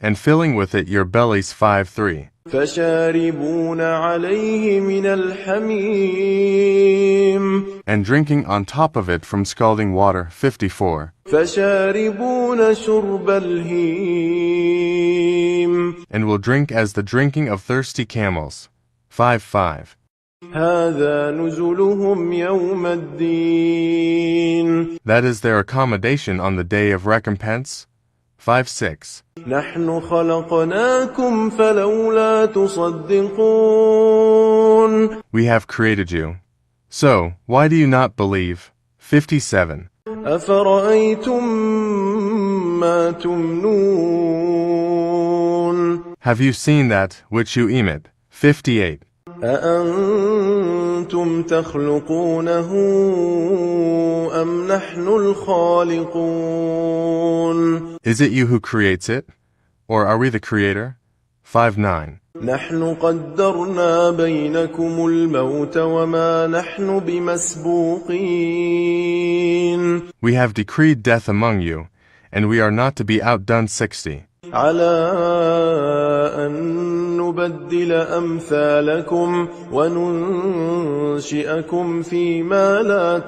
And filling with it your bellies. 5:3. فشاربون عليه من الحميم And drinking on top of it from scalding water. 54. فشاربون شرب الهيم And will drink as the drinking of thirsty camels. 5:5. هذا نزلهم يوم الدين That is their accommodation on the day of recompense. 5:6. نحن خلقناكم فلولا تصدقون We have created you. So, why do you not believe? 57. أفرأيتم ما تمنون Have you seen that which you emit? 58. أأنتم تخلقونه أم نحن الخالقون Is it you who creates it? Or are we the creator? 5:9. نحن قدرنا بينكم الموت وما نحن بمسبوقين We have decreed death among you, and we are not to be outdone. 60. على أن نبدل أمثالكم وننشئكم فيما لا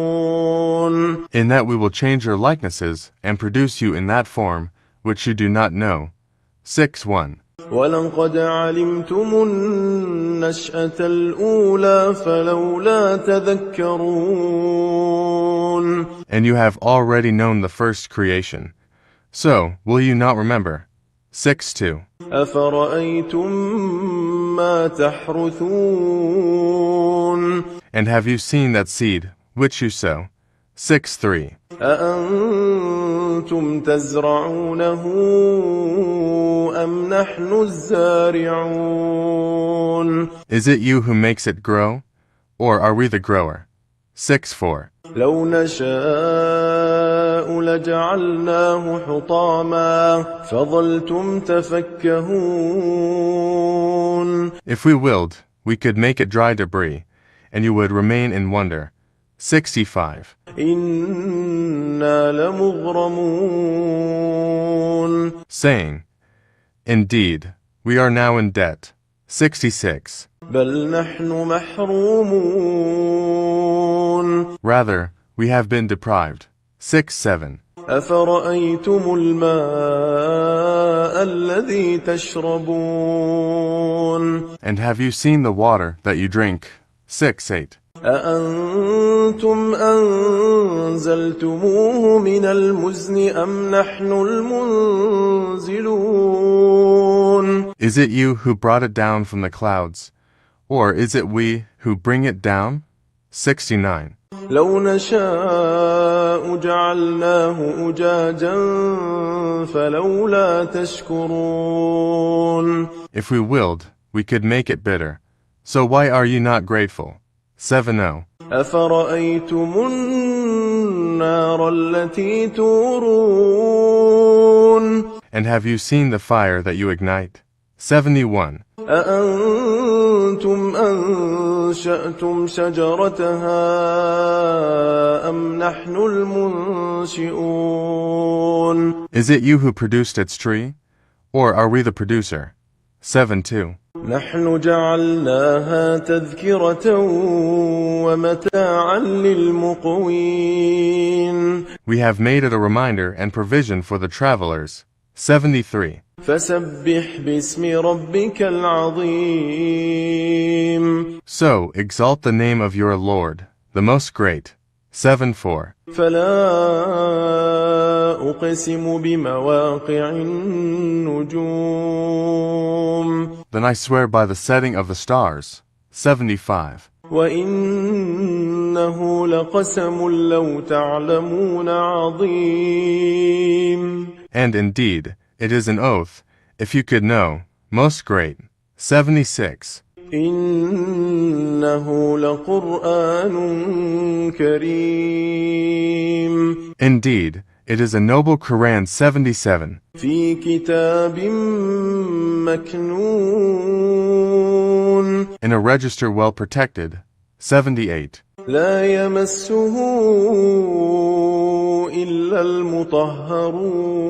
تعلمون In that we will change your likenesses and produce you in that form which you do not know. 6:1. ولقد علمتم النشأة الأولى فلولا تذكرون. And you have already known the first creation. So, will you not remember? 6:2. أفرأيتم ما تحرثون. And have you seen that seed, which you sow? 6:3. أأنتم تزرعونه أم نحن الزارعون. Is it you who makes it grow, or are we the grower? 6:4. لو نشاء لجعلناه حطاما فظلتم تفكهون. If we willed, we could make it dry debris, and you would remain in wonder. 65. إنا لمغرمون. Saying, Indeed, we are now in debt. 66. بل نحن محرومون. Rather, we have been deprived. 6:7. أفرأيتم الماء الذي تشربون. And have you seen the water that you drink? 6:8. أأنتم أنزلتموه من المزن أم نحن المنزلون. Is it you who brought it down from the clouds, or is it we who bring it down? 69. لو نشاء جعلناه أجاجا فلولا تشكرون. If we willed, we could make it bitter. So why are you not grateful? 70. أفرأيتم النار التي تورون. And have you seen the fire that you ignite? 71. أأنتم أنشأتم شجرتها أم نحن المنشئون. Is it you who produced its tree, or are we the producer? 7:2. نحن جعلناها تذكرة ومتاعا للمقوين. We have made it a reminder and provision for the travelers. 73. فسبح باسم ربك العظيم. So exalt the name of your Lord, the most great. 7:4. فلا أقسم بمواقع النجوم. Then I swear by the setting of the stars. 75. وإنه لقسم لو تعلمون عظيم. And indeed, it is an oath, if you could know, most great. 76. إنه لقرآن كريم. Indeed, it is a noble Quran. 77. في كتاب مكنون. In a register well protected. 78. لا يمسه إلا المطهرون.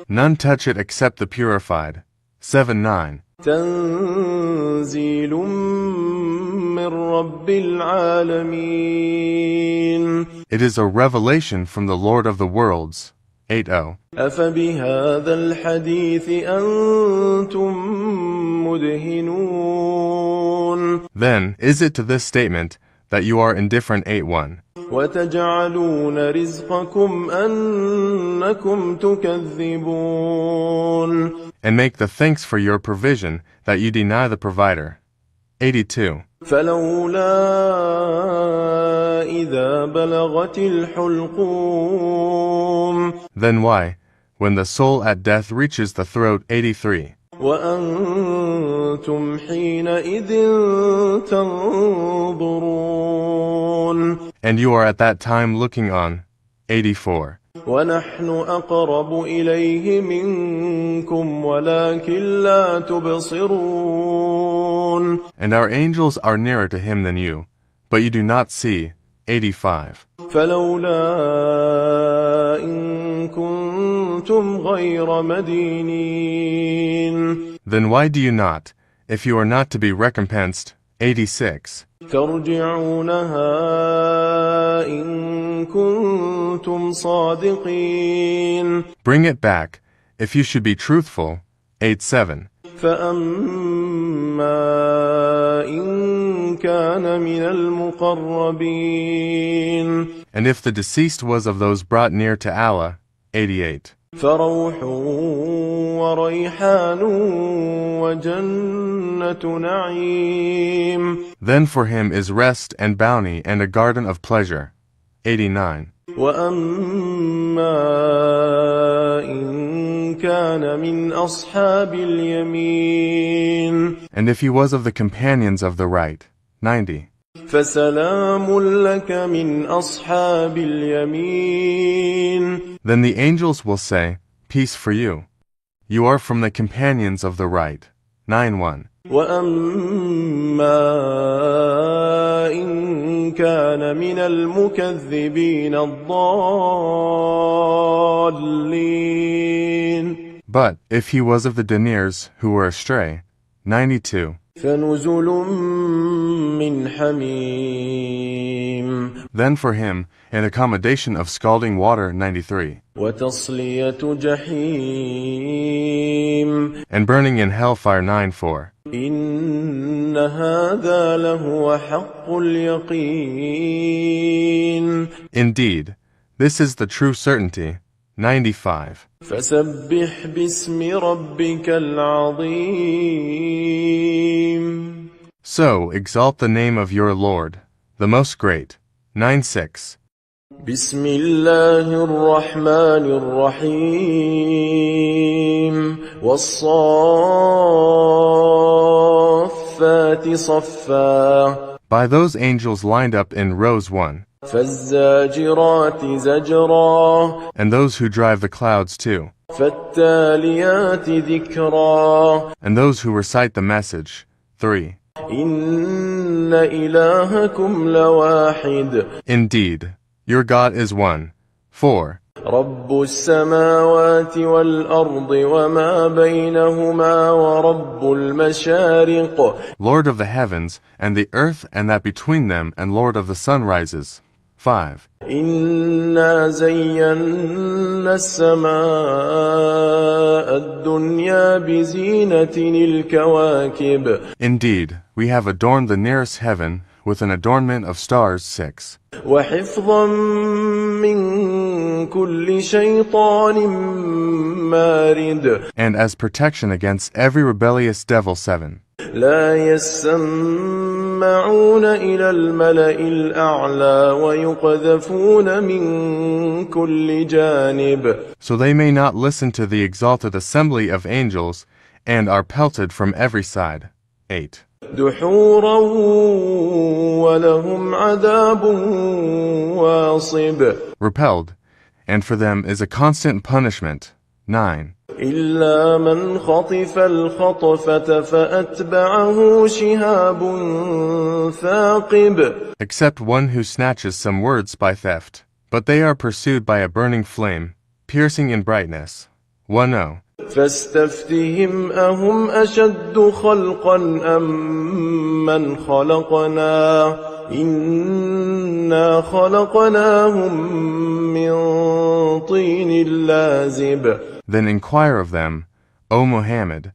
None touch it except the purified. 7:9. تنزيل من رب العالمين. It is a revelation from the Lord of the worlds. 80. أفبهذا الحديث أنتم مدهنون. Then, is it to this statement that you are indifferent? 81. وتجعلون رزقكم أنكم تكذبون. And make the thanks for your provision that you deny the provider. 82. فلولا إذا بلغت الحلقوم. Then why, when the soul at death reaches the throat? 83. وأنتم حينئذ تنظرون. And you are at that time looking on. 84. ونحن أقرب إليه منكم ولكن لا تبصرون. And our angels are nearer to him than you, but you do not see. 85. فلولا إن كنتم غير مدينين. Then why do you not, if you are not to be recompensed? 86. ترجعونها إن كنتم صادقين. Bring it back, if you should be truthful. 8-7. فأما إن كان من المقربين. And if the deceased was of those brought near to Allah, 88. فروح وريحان وجنة نعيم. Then for him is rest and bounty and a garden of pleasure, 89. وأما إن كان من أصحاب اليمين. And if he was of the companions of the right, 90. فسلام لك من أصحاب اليمين. Then the angels will say, Peace for you. You are from the companions of the right, 9-1. وأما إن كان من المكذبين الضالين. But if he was of the deniers who were astray, 92. فنزل من حميم. Then for him an accommodation of scalding water, 93. وتصلية جحيم. And burning in hellfire, 9-4. إن هذا لهو حق اليقين. Indeed, this is the true certainty, 95. فسبح باسم ربك العظيم. So exalt the name of your Lord, the Most Great, 9-6. بسم الله الرحمن الرحيم. والصافات صفا. By those angels lined up in rows 1. فالزاجرات زجرا. And those who drive the clouds 2. فالتاليات ذكرا. And those who recite the message 3. إن إلهكم لواحد. Indeed, your God is one. 4. رب السماوات والأرض وما بينهما ورب المشارق. Lord of the heavens and the earth and that between them, and Lord of the sunrises. 5. إنا زينا السماء الدنيا بزينة الكواكب. Indeed, we have adorned the nearest heaven with an adornment of stars. 6. وحفظا من كل شيطان مارد. And as protection against every rebellious devil. 7. لا يسمعون إلى الملأ الأعلى ويقذفون من كل جانب. So they may not listen to the exalted assembly of angels, and are pelted from every side. 8. دحورا ولهم عذاب واصب. Repelled, and for them is a constant punishment. 9. إلا من خطف الخطفة فأتبعه شهاب ثاقب. Except one who snatches some words by theft, but they are pursued by a burning flame, piercing in brightness. 10. فاستفتهم أهم أشد خلقا أم من خلقنا إنا خلقناهم من طين لازب. Then inquire of them, O Muhammad,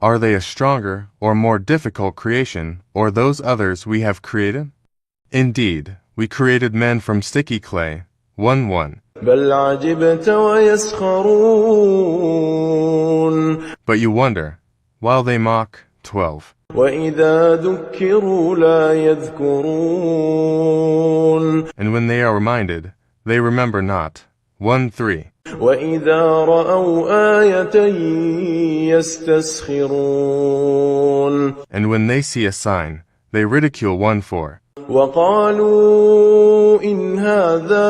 are they a stronger or more difficult creation, or those others we have created? Indeed, we created men from sticky clay. 1-1. بل عجبت ويسخرون. But you wonder, while they mock. 12. وإذا ذكروا لا يذكرون. And when they are reminded, they remember not. 1-3. وإذا رأوا آية يستسخرون. And when they see a sign, they ridicule. 1-4. وقالوا إن هذا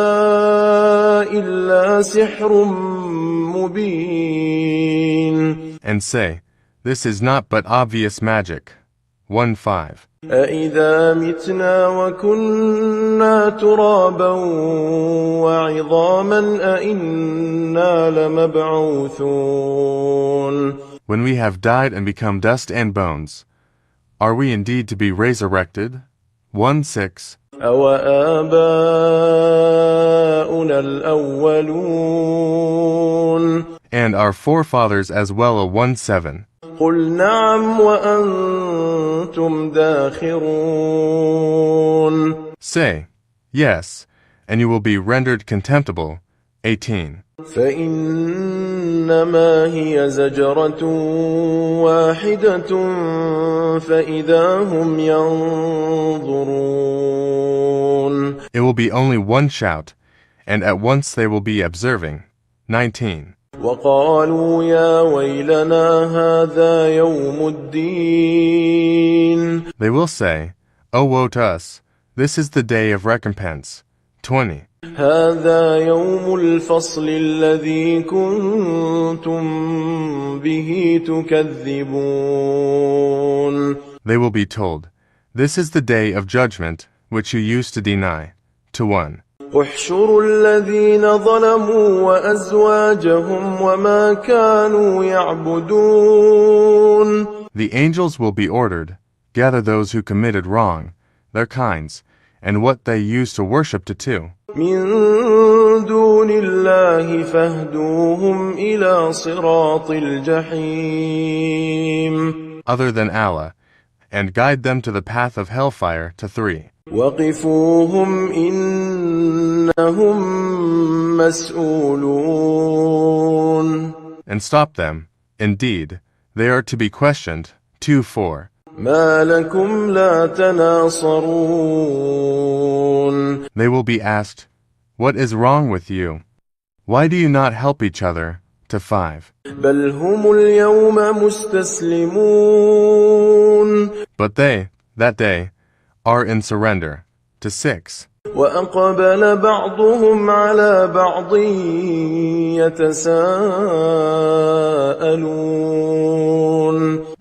إلا سحر مبين. And say, this is not but obvious magic. 1-5. أإذا متنا وكنا ترابا وعظاما أإنا لمبعوثون. When we have died and become dust and bones, are we indeed to be resurrected? 1-6. أوآباؤنا الأولون. and our forefathers as well. 1:7. قل نعم وأنتم داخرون. Say, yes, and you will be rendered contemptible. 18. فإنما هي زجرة واحدة فإذا هم ينظرون. It will be only one shout, and at once they will be observing. 19. وقالوا يا ويلنا هذا يوم الدين. They will say, "Oh, woe to us, this is the day of recompense." 20. هذا يوم الفصل الذي كنتم به تكذبون. They will be told, "This is the day of judgment which you used to deny." 1. احشروا الذين ظلموا وأزواجهم وما كانوا يعبدون. The angels will be ordered, gather those who committed wrong, their kinds, and what they used to worship to. من دون الله فاهدوهم إلى صراط الجحيم. Other than Allah, and guide them to the path of hellfire. 3. وقفوهم إنهم مسؤولون. And stop them, indeed, they are to be questioned. 4. ما لكم لا تناصرون. They will be asked, "What is wrong with you? Why do you not help each other?" 5. بل هم اليوم مستسلمون. But they, that day, are in surrender. 6. وأقبل بعضهم على بعض يتساءلون.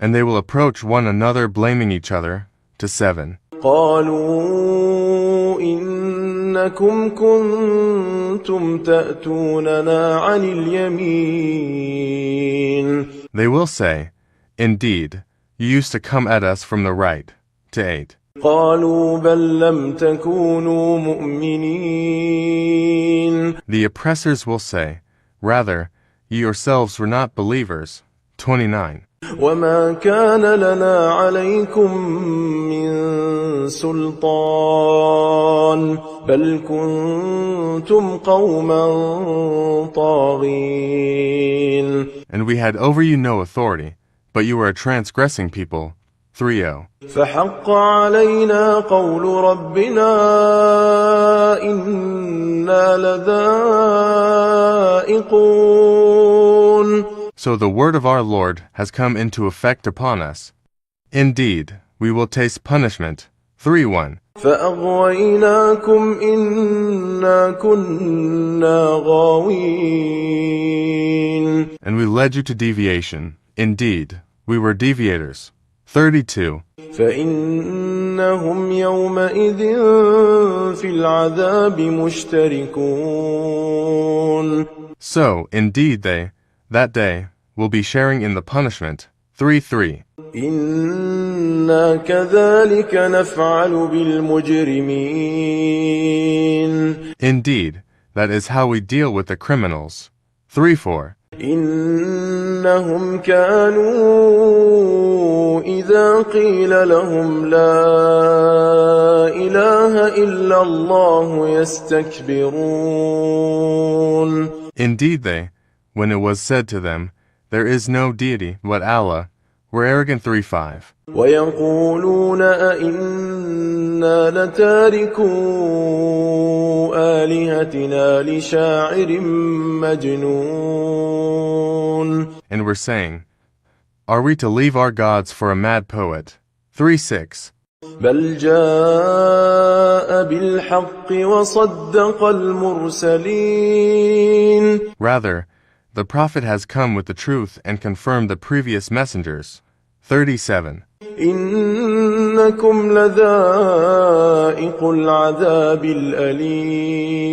And they will approach one another blaming each other. 7. قالوا إنكم كنتم تأتوننا عن اليمين. They will say, "Indeed, you used to come at us from the right." 8. قالوا بل لم تكونوا مؤمنين. The oppressors will say, "Rather, you yourselves were not believers." 29. وما كان لنا عليكم من سلطان بل كنتم قوما طاغين. And we had over you no authority, but you were a transgressing people. 3. فحق علينا قول ربنا إنا لذائقون. So the word of our Lord has come into effect upon us. Indeed, we will taste punishment. 3:1. فأغويناكم إنا كنا غاوين. And we led you to deviation. Indeed, we were deviators. 32. فإنهم يومئذ في العذاب مشتركون. So, indeed they, that day, will be sharing in the punishment. 3:3. إنا كذلك نفعل بالمجرمين. Indeed, that is how we deal with the criminals. 3:4. إنهم كانوا إذا قيل لهم لا إله إلا الله يستكبرون. Indeed they, when it was said to them, "There is no deity but Allah," were arrogant. 3:5. ويقولون أئنا لتاركو آلهتنا لشاعر مجنون. And were saying, "Are we to leave our gods for a mad poet?" 3:6. بل جاء بالحق وصدق المرسلين. Rather, the prophet has come with the truth and confirmed the previous messengers. 37. إنكم لذائق العذاب الأليم.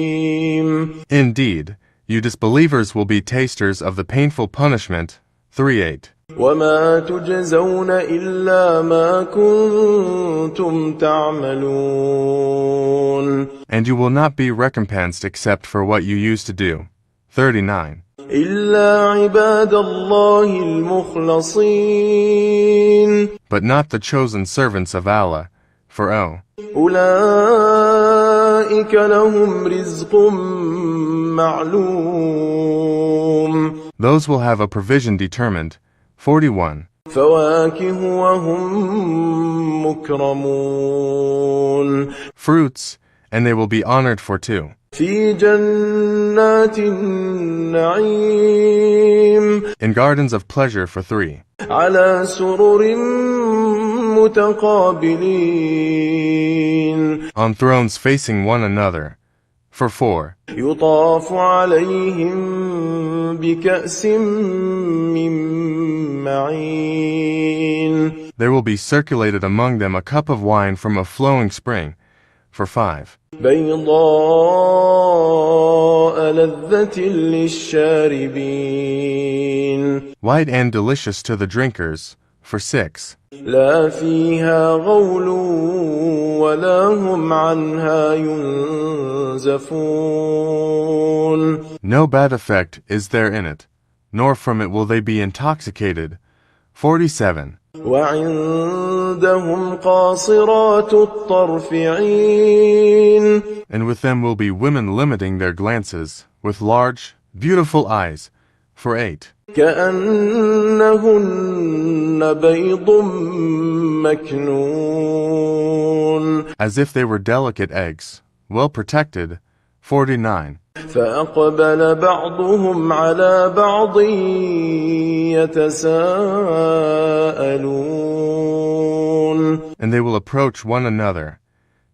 Indeed, you disbelievers will be tasters of the painful punishment. 3:8. وما تجزون إلا ما كنتم تعملون. And you will not be recompensed except for what you used to do. 39. إلا عباد الله المخلصين. But not the chosen servants of Allah, for أولئك لهم رزق معلوم. those will have a provision determined. 41. فواكه وهم مكرمون. Fruits, and they will be honored for 2. في جنات النعيم. In gardens of pleasure for 3. على سرر متقابلين. On thrones facing one another for 4. يطاف عليهم بكأس من معين. There will be circulated among them a cup of wine from a flowing spring for 5. بيضاء لذة للشاربين. White and delicious to the drinkers for 6. لا فيها غول ولا هم عنها ينزفون. No bad effect is there in it, nor from it will they be intoxicated. 47. وعندهم قاصرات الطرف عين. And with them will be women limiting their glances, with large, beautiful eyes for 8. كأنهن بيض مكنون. As if they were delicate eggs, well protected. 49. فأقبل بعضهم على بعض يتساءلون. And they will approach one another,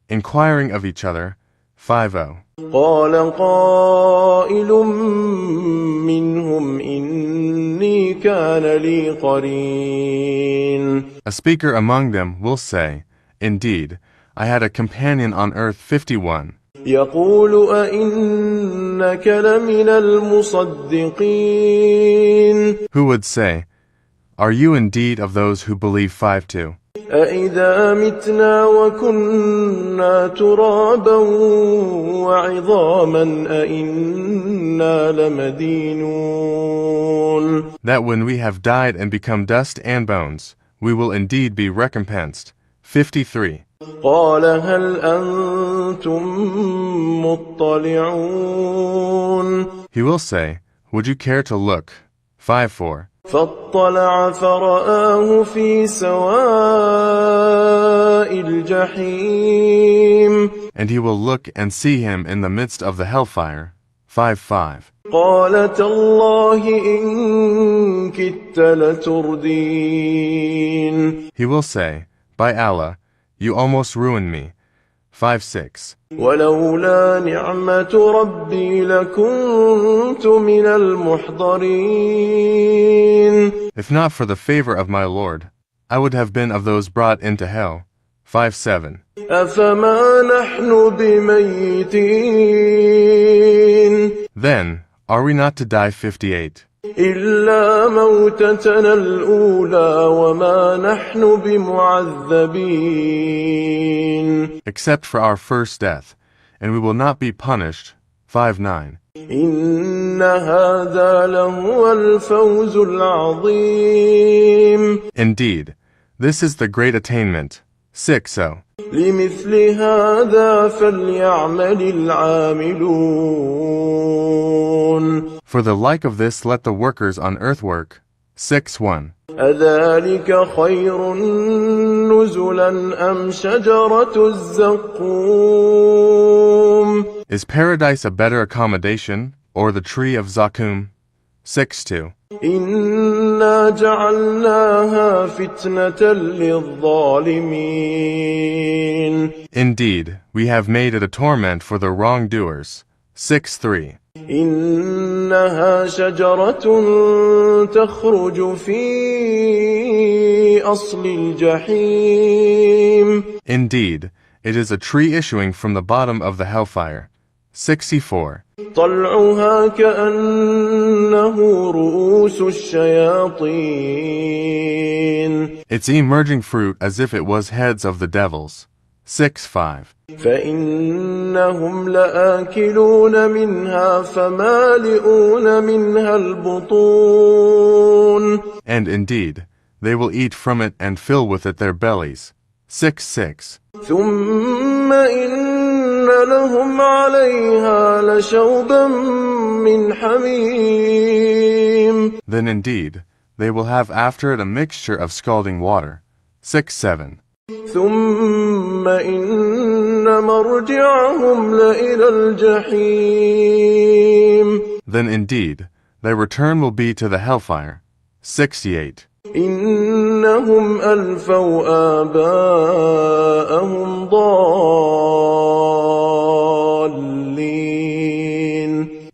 inquiring of each other. 50. قال قائل منهم إني كان لي قرين. A speaker among them will say, Indeed, I had a companion on earth. 51. يقول أئنك لمن المصدقين. Who would say, Are you indeed of those who believe? 52. أإذا متنا وكنا ترابا وعظاما أإنا لمدينون. That when we have died and become dust and bones, we will indeed be recompensed. 53. قال هل أنتم مطلعون. He will say, Would you care to look? 54. فاطلع فرآه في سواء الجحيم. And he will look and see him in the midst of the hellfire. 55. قال تالله إن كدت لتردين. He will say, By Allah, you almost ruined me. 56. ولولا نعمة ربي لكنت من المحضرين. If not for the favor of my Lord, I would have been of those brought into hell. 57. أفما نحن بميتين. Then, are we not to die? 58. إلا موتتنا الأولى وما نحن بمعذبين. Except for our first death, and we will not be punished. 59. إن هذا لهو الفوز العظيم. Indeed, this is the great attainment. 60. لمثل هذا فليعمل العاملون. For the like of this let the workers on earth work. 6:1. أذلك خير نزلا أم شجرة الزقوم. Is paradise a better accommodation, or the tree of Zakum? 6:2. إنا جعلناها فتنة للظالمين. Indeed, we have made it a torment for the wrongdoers. 6:3. إنها شجرة تخرج في أصل الجحيم. Indeed, it is a tree issuing from the bottom of the hellfire. 64. طلعها كأنه رؤوس الشياطين. Its emerging fruit as if it was heads of the devils. 6:5. فإنهم لآكلون منها فمالئون منها البطون. And indeed, they will eat from it and fill with it their bellies. 6:6. ثم إن لهم عليها لشوبا من حميم. Then indeed, they will have after it a mixture of scalding water. 6:7. ثم إن مرجعهم لإلى الجحيم. Then indeed, their return will be to the hellfire. 68. إنهم ألفوا آباءهم ضالين.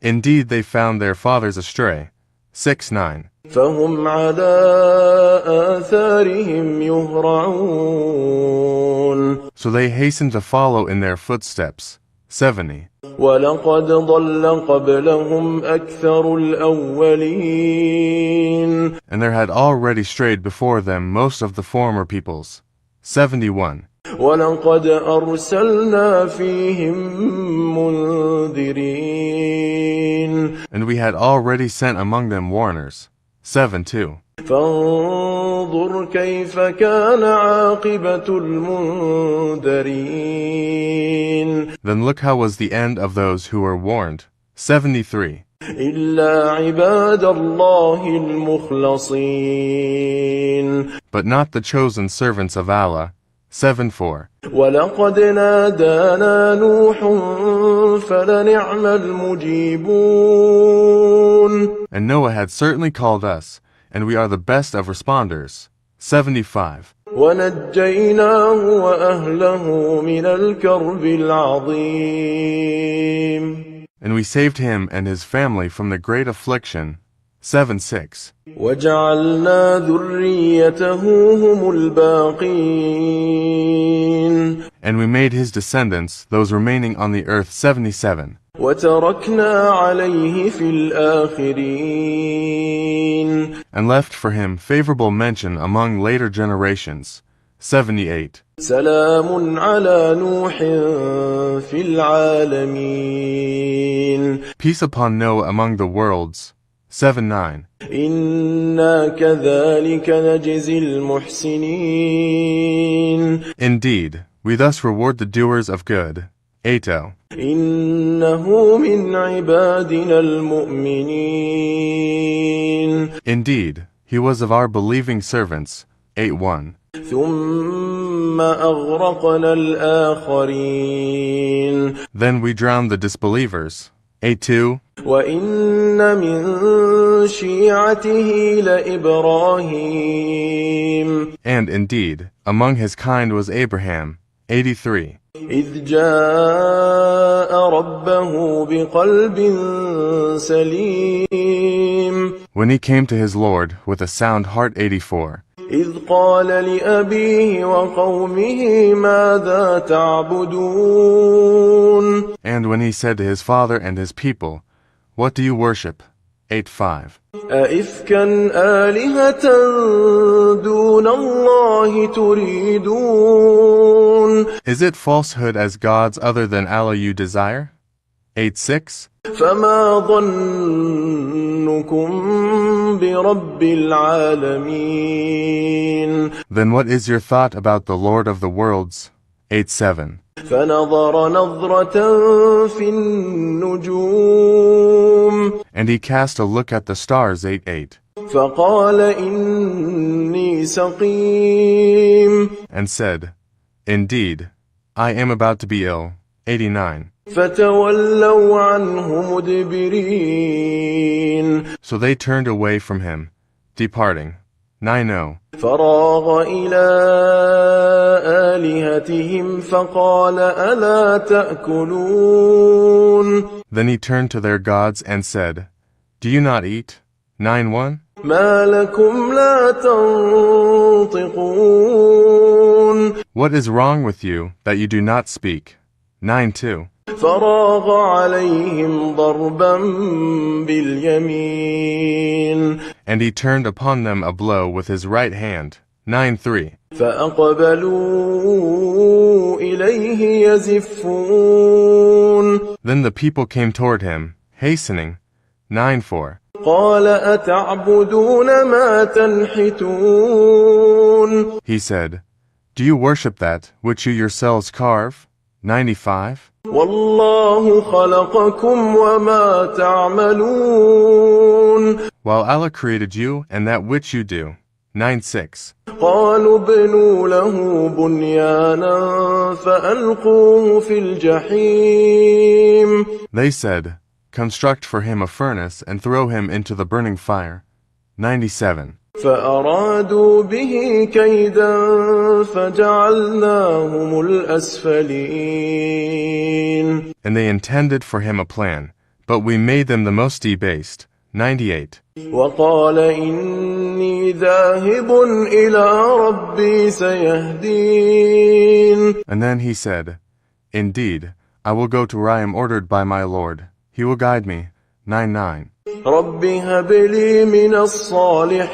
Indeed, they found their fathers astray. 6:9. فهم على آثارهم يهرعون. So they hasten to follow in their footsteps. 70. ولقد ضل قبلهم أكثر الأولين. And there had already strayed before them most of the former peoples. 71. ولقد أرسلنا فيهم منذرين. And we had already sent among them warners. 7:2. فانظر كيف كان عاقبة المنذرين. Then look how was the end of those who were warned. 73. إلا عباد الله المخلصين. But not the chosen servants of Allah. 7:4. ولقد نادانا نوح فلنعم المجيبون. And Noah had certainly called us, and we are the best of responders. 75. ونجيناه وأهله من الكرب العظيم. And we saved him and his family from the great affliction. 7:6. وجعلنا ذريته هم الباقين. And we made his descendants, those remaining on the earth. 77. وتركنا عليه في الآخرين. And left for him favorable mention among later generations. 78. سلام على نوح في العالمين. Peace upon Noah among the worlds. 7:9. إنا كذلك نجزي المحسنين. Indeed, we thus reward the doers of good. 8. إنه من عبادنا المؤمنين. Indeed, he was of our believing servants. 8:1. ثم أغرقنا الآخرين. Then we drowned the disbelievers. 8:2. وإن من شيعته لإبراهيم. And indeed, among his kind was Abraham. 83. إذ جاء ربه بقلب سليم. When he came to his Lord with a sound heart. 84. إذ قال لأبيه وقومه ماذا تعبدون. And when he said to his father and his people, what do you worship? 8:5. أئفكا آلهة دون الله تريدون. Is it falsehood as gods other than Allah you desire? 8:6. فما ظنكم برب العالمين. Then what is your thought about the Lord of the worlds? 8:7. فنظر نظرة في النجوم. And he cast a look at the stars. 8:8. فقال إني سقيم. And said, indeed, I am about to be ill. 89. فتولوا عنه مدبرين. So they turned away from him, departing. 90. فراغ إلى آلهتهم فقال ألا تأكلون. Then he turned to their gods and said, do you not eat? 9:1. ما لكم لا تنطقون. What is wrong with you that you do not speak? 9:2. فراغ عليهم ضربا باليمين. And he turned upon them a blow with his right hand. 9:3. فأقبلوا إليه يزفون. Then the people came toward him, hastening. 9:4. قال أتعبدون ما تنحتون. He said, Do you worship that which you yourselves carve? 95. والله خلقكم وما تعملون. While Allah created you and that which you do. 9:6. قالوا ابنوا له بنيانا فألقوه في الجحيم. They said, Construct for him a furnace and throw him into the burning fire. 97. فأرادوا به كيدا فجعلناهم الأسفلين. And they intended for him a plan, but we made them the most debased. 98. وقال إني ذاهب إلى ربي سيهدين. And then he said, Indeed, I will go to where I am ordered by my Lord. He will guide me. 99. رب هب لي من الصالحين.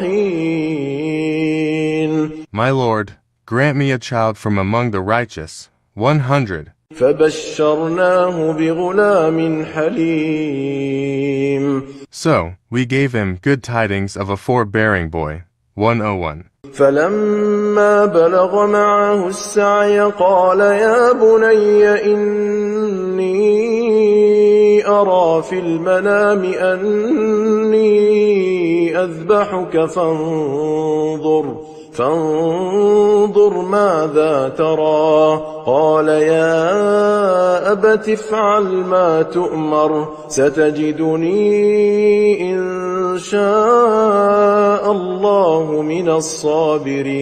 My Lord, grant me a child from among the righteous. 100. فبشرناه بغلام حليم. So, we gave him good tidings of a forbearing boy. 101. فلما بلغ معه السعي قال يا بني إني أرى في المنام أني أذبحك فانظر ماذا ترى. قال يا أبت افعل ما تؤمر ستجدني إن شاء الله من الصابرين.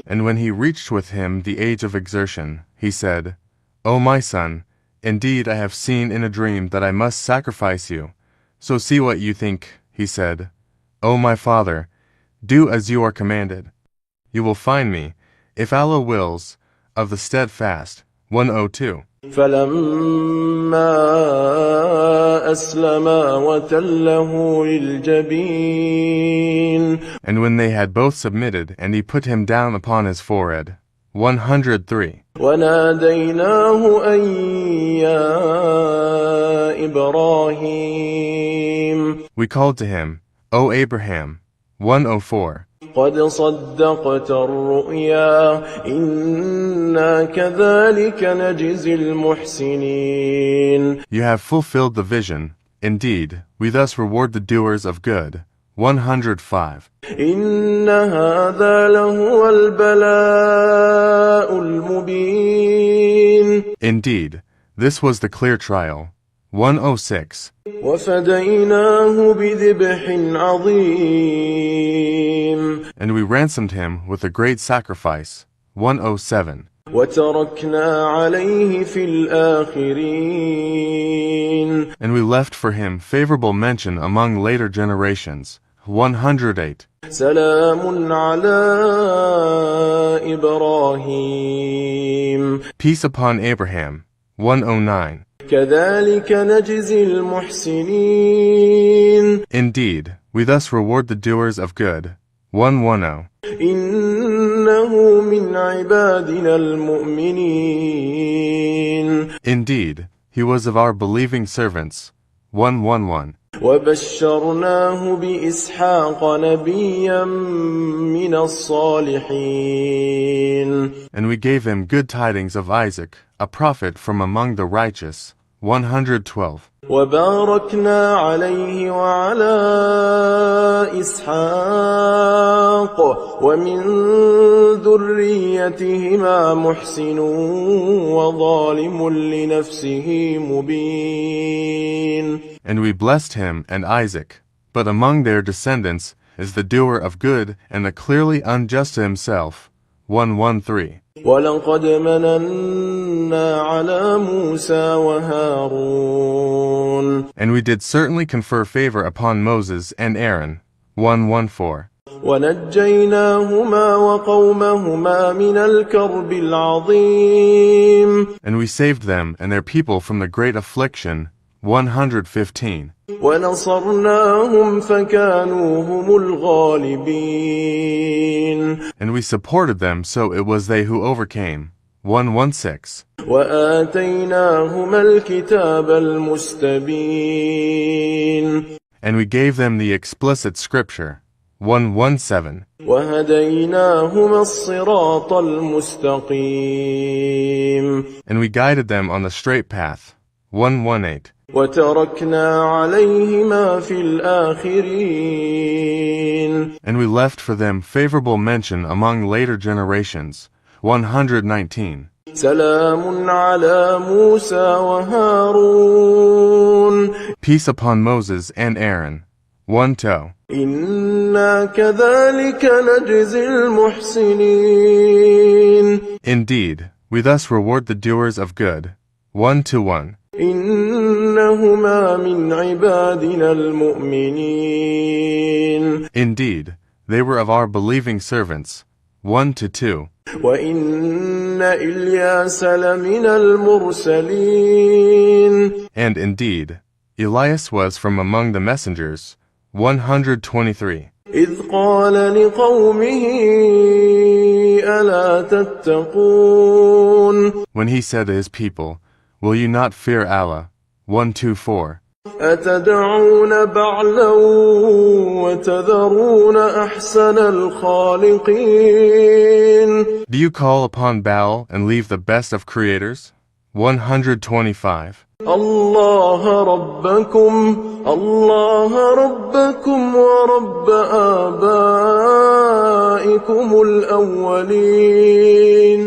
And when he reached with him the age of exertion, he said, O my son, indeed I have seen in a dream that I must sacrifice you. So see what you think. He said, O my father, do as you are commanded. You will find me, if Allah wills, of the steadfast. 102. فلما أسلما وتله للجبين. And when they had both submitted, and he put him down upon his forehead. 103. وناديناه أن يا إبراهيم. We called to him, O Abraham. 104. قد صدقت الرؤيا إنا كذلك نجزي المحسنين. You have fulfilled the vision. Indeed, we thus reward the doers of good. 105. إن هذا لهو البلاء المبين. Indeed, this was the clear trial. 106. وفديناه بذبح عظيم. And we ransomed him with a great sacrifice. 107. وتركنا عليه في الآخرين. And we left for him favorable mention among later generations. 108. سلام على إبراهيم. Peace upon Abraham. 109. كذلك نجزي المحسنين. Indeed, we thus reward the doers of good. 110. إنه من عبادنا المؤمنين. Indeed, he was of our believing servants. 111. وبشرناه بإسحاق نبيا من الصالحين. And we gave him good tidings of Isaac, a prophet from among the righteous. 112. وباركنا عليه وعلى إسحاق ومن ذريتهما محسن وظالم لنفسه مبين. And we blessed him and Isaac, but among their descendants is the doer of good and the clearly unjust to himself. 113. ولقد مننا على موسى وهارون. And we did certainly confer favor upon Moses and Aaron. 114. ونجيناهما وقومهما من الكرب العظيم. And we saved them and their people from the great affliction. 115. ونصرناهم فكانوا هم الغالبين. And we supported them, so it was they who overcame. 116. وآتيناهما الكتاب المستبين. And we gave them the explicit scripture. 117. وهديناهما الصراط المستقيم. And we guided them on the straight path. 118. وتركنا عليهما في الآخرين. And we left for them favorable mention among later generations. 119. سلام على موسى وهارون. Peace upon Moses and Aaron. 1-2. إنا كذلك نجزي المحسنين. Indeed, we thus reward the doers of good. 1-1. إنهما من عبادنا المؤمنين. Indeed, they were of our believing servants. 1-2. وإن إلياس لمن المرسلين. And indeed, Elias was from among the messengers. 123. إذ قال لقومه ألا تتقون. When he said to his people, will you not fear Allah? 124. أتدعون بعلا وتذرون أحسن الخالقين. Do you call upon Baal and leave the best of creators? 125. الله ربكم ورب آبائكم الأولين.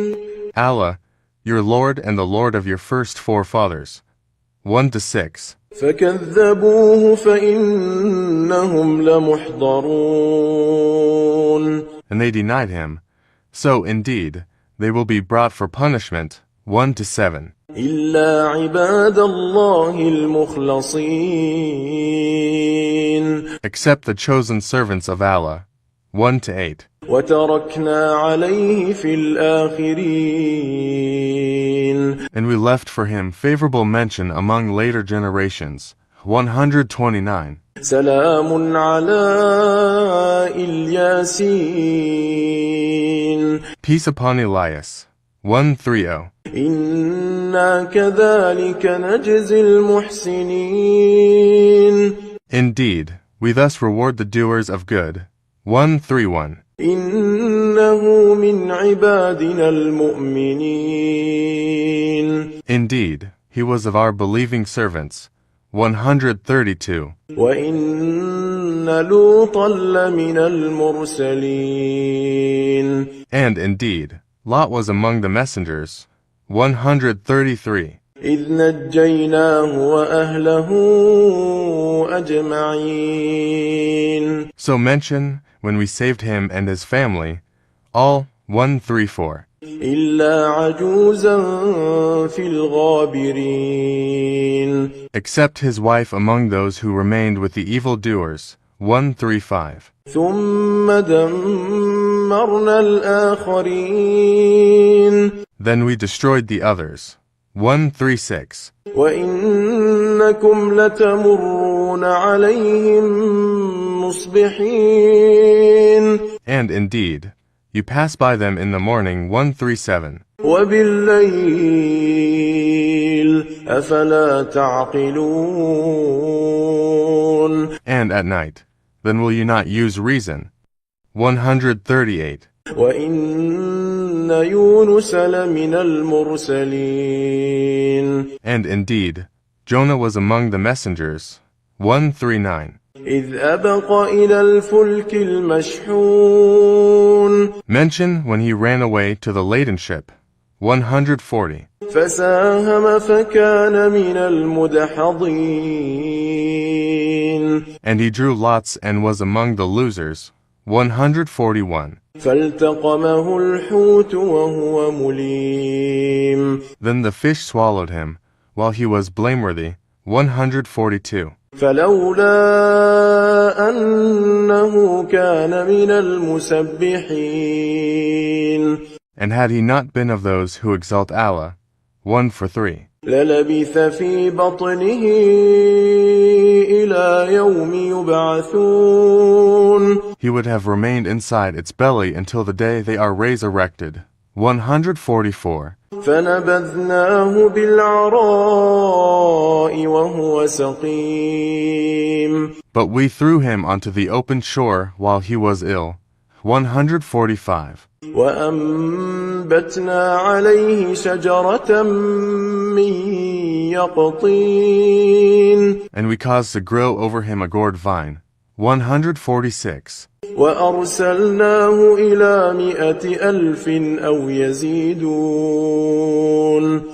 Allah, your Lord and the Lord of your first forefathers. 1-6. فكذبوه فإنهم لمحضرون. And they denied him. So, indeed, they will be brought for punishment. 1-7. إلا عباد الله المخلصين. Except the chosen servants of Allah. 1-8. وتركنا عليه في الآخرين. And we left for him favorable mention among later generations. 129. سلام على الياسين. Peace upon Elias. 130. إنا كذلك نجزي المحسنين. Indeed, we thus reward the doers of good. 131. إنه من عبادنا المؤمنين. Indeed, he was of our believing servants. 132. وإن لوطا لمن المرسلين. And indeed, Lot was among the messengers. 133. إذ نجيناه وأهله أجمعين. So mention when we saved him and his family, all. 134. إلا عجوزا في الغابرين. Except his wife among those who remained with the evildoers. 135. ثم دمرنا الآخرين. Then we destroyed the others. 136. وإنكم لتمرون عليهم مصبحين. And indeed, you pass by them in the morning. 137. وبالليل أفلا تعقلون. And at night, then will you not use reason? 138. وإن يونس لمن المرسلين. And indeed, Jonah was among the messengers. 139. إذ أبق إلى الفلك المشحون. Mention when he ran away to the laden ship. 140. فساهم فكان من المدحضين. And he drew lots and was among the losers. 141. فالتقمه الحوت وهو مليم. Then the fish swallowed him, while he was blameworthy. 142. فلولا أنه كان من المسبحين. And had he not been of those who exalt Allah. 143. للبث في بطنه إلى يوم يبعثون. He would have remained inside its belly until the day they are resurrected. 144. فنبذناه بالعراء وهو سقيم. But we threw him onto the open shore while he was ill. 145. وأنبتنا عليه شجرة من يقطين. And we caused to grow over him a gourd vine. 146. وأرسلناه إلى 100,000 أو يزيدون.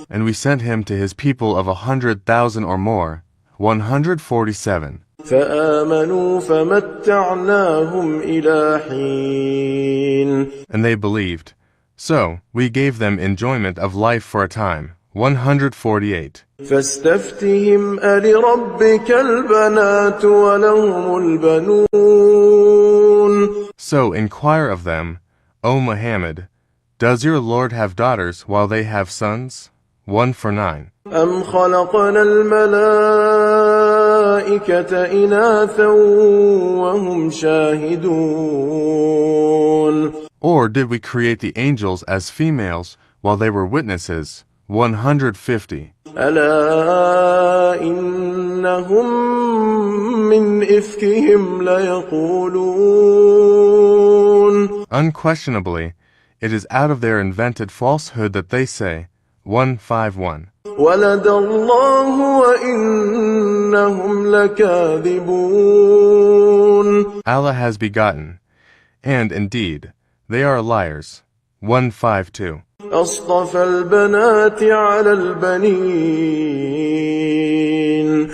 And we sent him to his people of 100,000 or more. 147. فآمنوا فمتعناهم إلى حين. And they believed. So we gave them enjoyment of life for a time. 148. فاستفتهم ألربك البنات ولهم البنون. So inquire of them, O Muhammad, does your Lord have daughters while they have sons? 149. أم خلقنا الملائكة إناثا وهم شاهدون. Or did we create the angels as females while they were witnesses? 150. ألا إنهم من إفكهم ليقولون. Unquestionably, it is out of their invented falsehood that they say. 151. ولد الله وإنهم لكاذبون. Allah has begotten, and indeed, they are liars. 152. أصطفى البنات على البنين.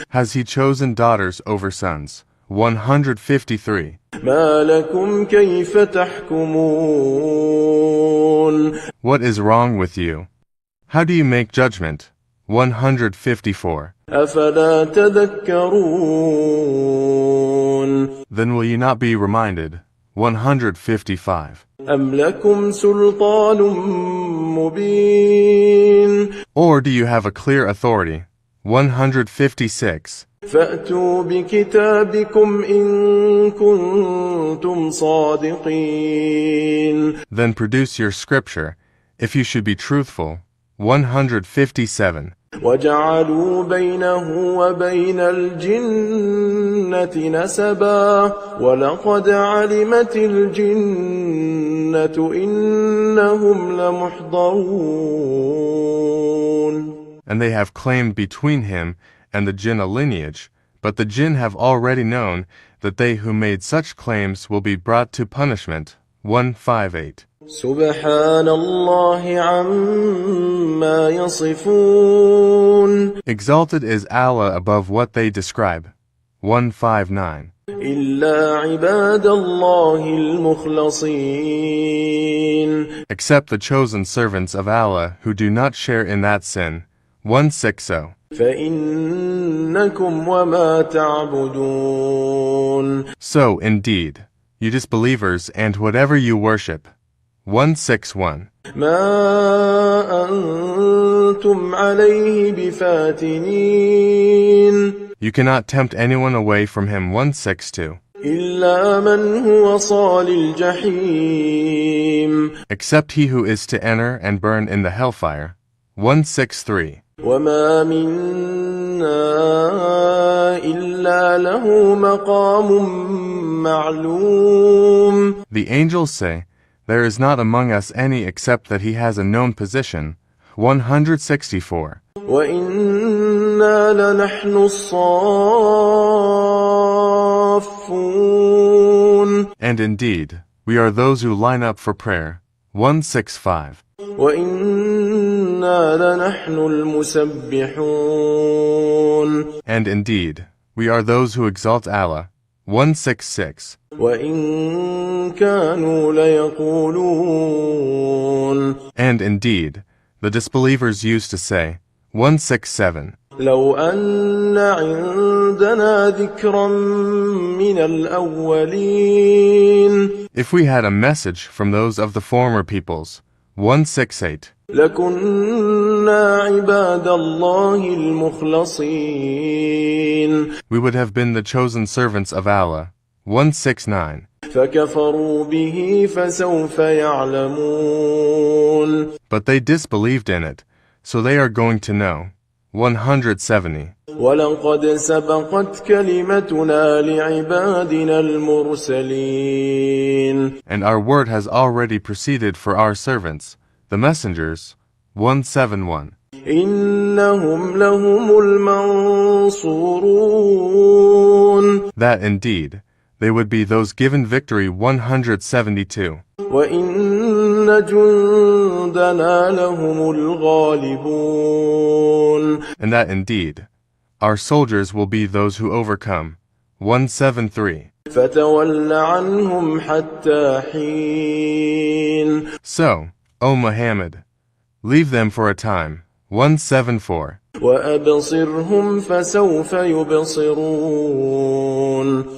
Has he chosen daughters over sons? 153. ما لكم كيف تحكمون. What is wrong with you? How do you make judgment? 154. أفلا تذكرون. Then will you not be reminded? 155. أم لكم سلطان مبين. Or do you have a clear authority? 156. فأتوا بكتابكم إن كنتم صادقين. Then produce your scripture, if you should be truthful. 157. وجعلوا بينه وبين الجنة نسبا ولقد علمت الجنة إنهم لمحضرون. And they have claimed between him and the jinn a lineage, but the jinn have already known that they who made such claims will be brought to punishment. 158. سبحان الله عما يصفون. Exalted is Allah above what they describe. 159. إلا عباد الله المخلصين. Except the chosen servants of Allah who do not share in that sin. 160. فإنكم وما تعبدون. So, indeed, you disbelievers and whatever you worship. 161. ما أنتم عليه بفاتنين. You cannot tempt anyone away from him. 162. إلا من هو صال الجحيم. Except he who is to enter and burn in the hellfire. 163. وما منا إلا له مقام معلوم. The angels say, there is not among us any except that he has a known position. 164. وإنا لنحن الصافون. And indeed, we are those who line up for prayer. 165. وإنا لنحن المسبحون. And indeed, we are those who exalt Allah. 166. وإن كانوا ليقولون. And indeed, the disbelievers used to say. 167. لو أن عندنا ذكرا من الأولين. If we had a message from those of the former peoples. 168. لكنا عباد الله المخلصين. We would have been the chosen servants of Allah. 169. فكفروا به فسوف يعلمون. But they disbelieved in it, so they are going to know. 170. ولقد سبقت كلمتنا لعبادنا المرسلين. And our word has already proceeded for our servants, the messengers. 171. إنهم لهم المنصورون. That indeed, they would be those given victory. 172. وإن جندنا لهم الغالبون. And that indeed, our soldiers will be those who overcome. 173. فتول عنهم حتى حين. So, O Muhammad, leave them for a time. 174. وأبصرهم فسوف يبصرون.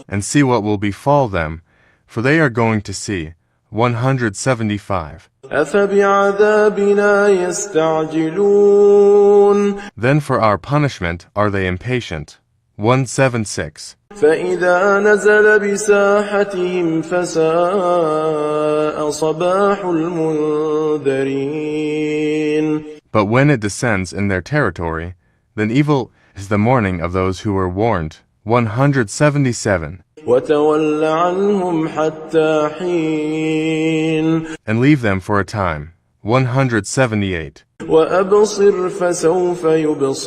And see what will befall them, for they are going to see. 175. أفبعذابنا يستعجلون. Then for our punishment are they impatient. 176. فإذا نزل بساحتهم فساء صباح المنذرين. But when it descends in their territory, then evil is the morning of those who were warned. 177. وتول عنهم حتى حين. And leave them for a time. 178. وأبصر فسوف يبصرون.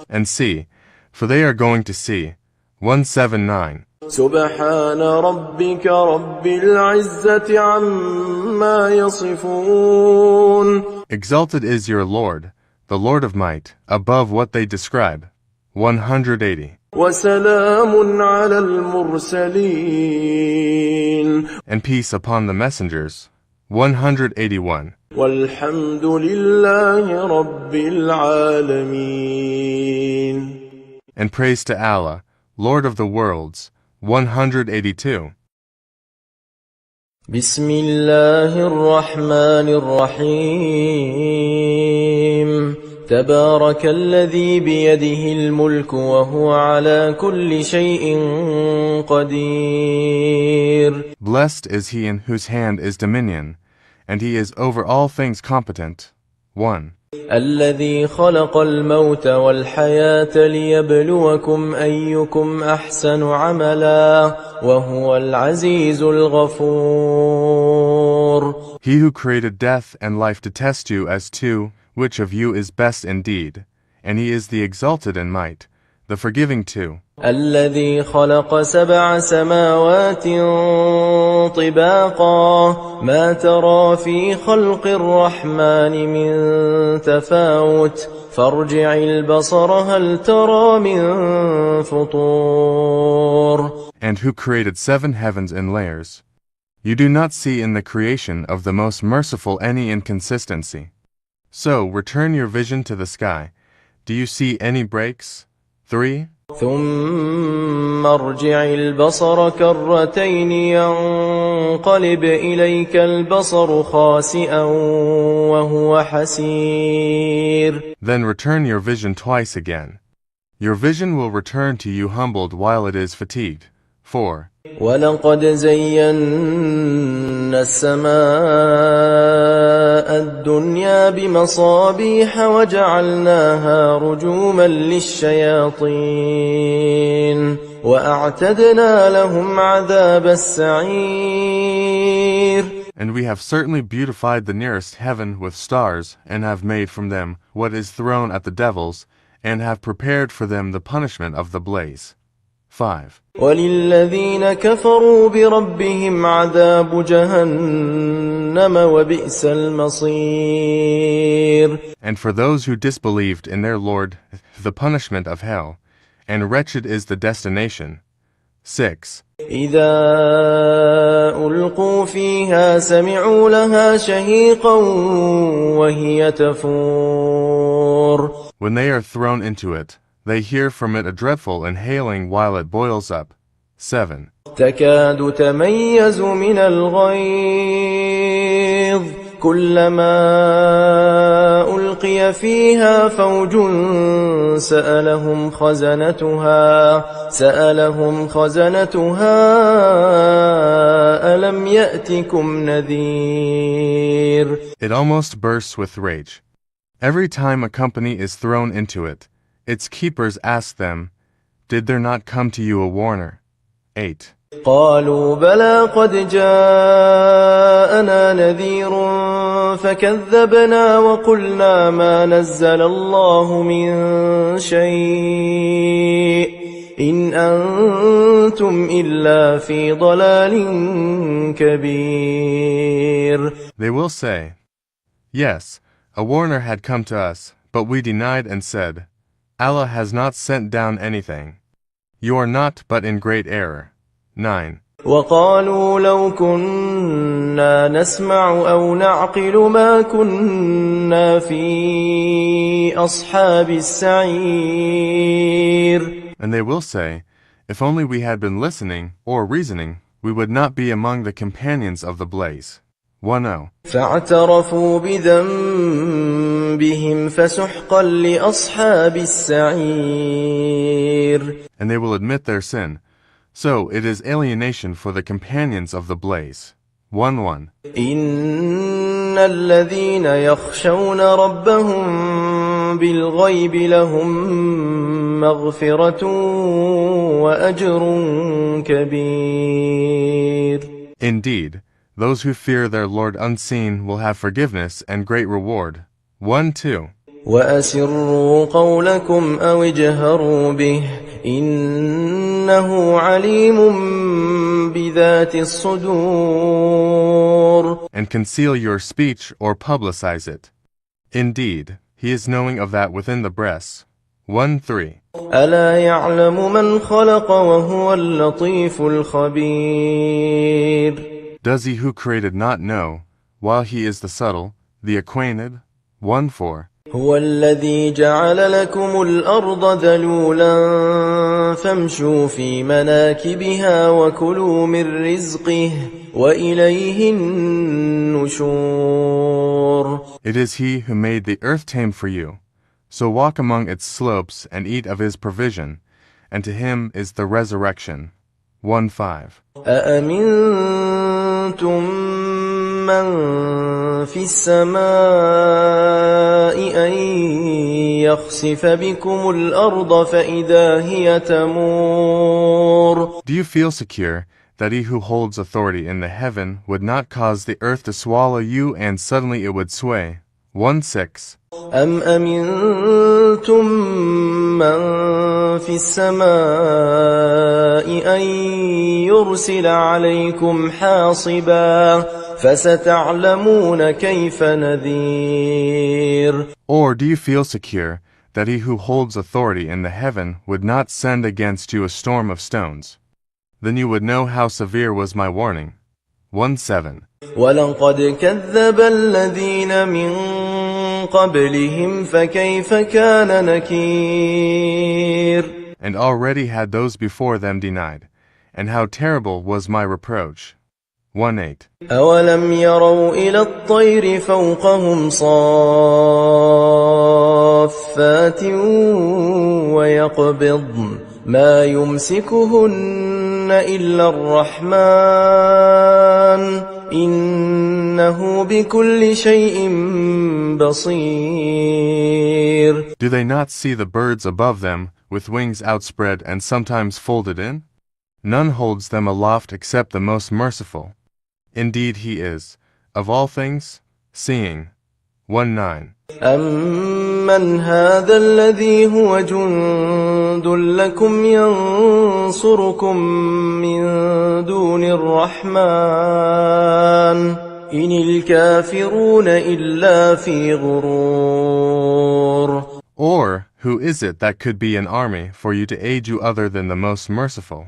And see, for they are going to see. 179. سبحان ربك رب العزة عما يصفون. Exalted is your Lord, the Lord of might, above what they describe. 180. وسلام على المرسلين. And peace upon the messengers. 181. والحمد لله رب العالمين. And praise to Allah, Lord of the worlds. 182. بسم الله الرحمن الرحيم. تبارك الذي بيده الملك وهو على كل شيء قدير. Blessed is he in whose hand is dominion, and he is over all things competent. 1. الذي خلق الموت والحياة ليبلوكم أيكم أحسن عملا وهو العزيز الغفور. He who created death and life to test you as to which of you is best indeed, and he is the exalted in might, the forgiving too. الذي خلق 7 سماوات طباقا ما ترى في خلق الرحمن من تفاوت فارجع البصر هل ترى من فطور. And who created 7 heavens in layers. You do not see in the creation of the most merciful any inconsistency. So return your vision to the sky. Do you see any breaks? 3. ثم ارجع البصر كرتين ينقلب إليك البصر خاسئا وهو حسير. Then return your vision twice again. Your vision will return to you humbled while it is fatigued. 4. ولقد زينا السماء الدنيا بمصابيح وجعلناها رجوما للشياطين وأعتدنا لهم عذاب السعير. And we have certainly beautified the nearest heaven with stars, and have made from them what is thrown at the devils, and have prepared for them the punishment of the blaze. 5. وللذين كفروا بربهم عذاب جهنم وبئس المصير. And for those who disbelieved in their Lord, the punishment of hell, and wretched is the destination. 6. إذا ألقوا فيها سمعوا لها شهيقا وهي تفور. When they are thrown into it, they hear from it a dreadful inhaling while it boils up. 7. تكاد تميز من الغيظ كلما ألقي فيها فوج سألهم خزنتها ألم يأتكم نذير. It almost bursts with rage. Every time a company is thrown into it, its keepers ask them, "Did there not come to you a warner?" 8. قالوا بلى قد جاءنا نذير فكذبنا وقلنا ما نزل الله من شيء إن أنتم إلا في ضلال كبير. They will say, "Yes, a warner had come to us, but we denied and said, Allah has not sent down anything. You are not but in great error." 9. وقالوا لو كنا نسمع أو نعقل ما كنا في أصحاب السعير. And they will say, "If only we had been listening or reasoning, we would not be among the companions of the blaze." 10. فاعترفوا بذنبهم فسحقا لأصحاب السعير. And they will admit their sin. So it is alienation for the companions of the blaze. 11. إن الذين يخشون ربهم بالغيب لهم مغفرة وأجر كبير. Indeed, those who fear their Lord unseen will have forgiveness and great reward. 1-2. وأسروا قولكم أو اجهروا به إنه عليم بذات الصدور. And conceal your speech or publicize it. Indeed, he is knowing of that within the breasts. 1-3. ألا يعلم من خلق وهو اللطيف الخبير. Does he who created not know, while he is the subtle, the acquainted? 1-4. هو الذي جعل لكم الأرض ذلولا فامشوا في مناكبها وكلوا من رزقه وإليه النشور. It is he who made the earth tame for you. So walk among its slopes and eat of his provision, and to him is the resurrection. 1-5. أأمنتم من في السماء أن يخسف بكم الأرض فإذا هي تمور. Do you feel secure that he who holds authority in the heaven would not cause the earth to swallow you and suddenly it would sway? 1-6. أم أمنتم من في السماء أن يرسل عليكم حاصبا فستعلمون كيف نذير. Or do you feel secure that he who holds authority in the heaven would not send against you a storm of stones? Then you would know how severe was my warning. 1-7. ولقد كذب الذين من قبلهم فكيف كان نكير. And already had those before them denied, and how terrible was my reproach. 1-8. أولم يروا إلى الطير فوقهم صافات ويقبضن ما يمسكهن إلا الرحمن إنه بكل شيء بصير. Do they not see the birds above them with wings outspread and sometimes folded in? None holds them aloft except the most merciful. Indeed he is, of all things, seeing. 1-9. أمن هذا الذي هو جند لكم ينصركم من دون الرحمن إن الكافرون إلا في غرور. Or, who is it that could be an army for you to aid you other than the most merciful?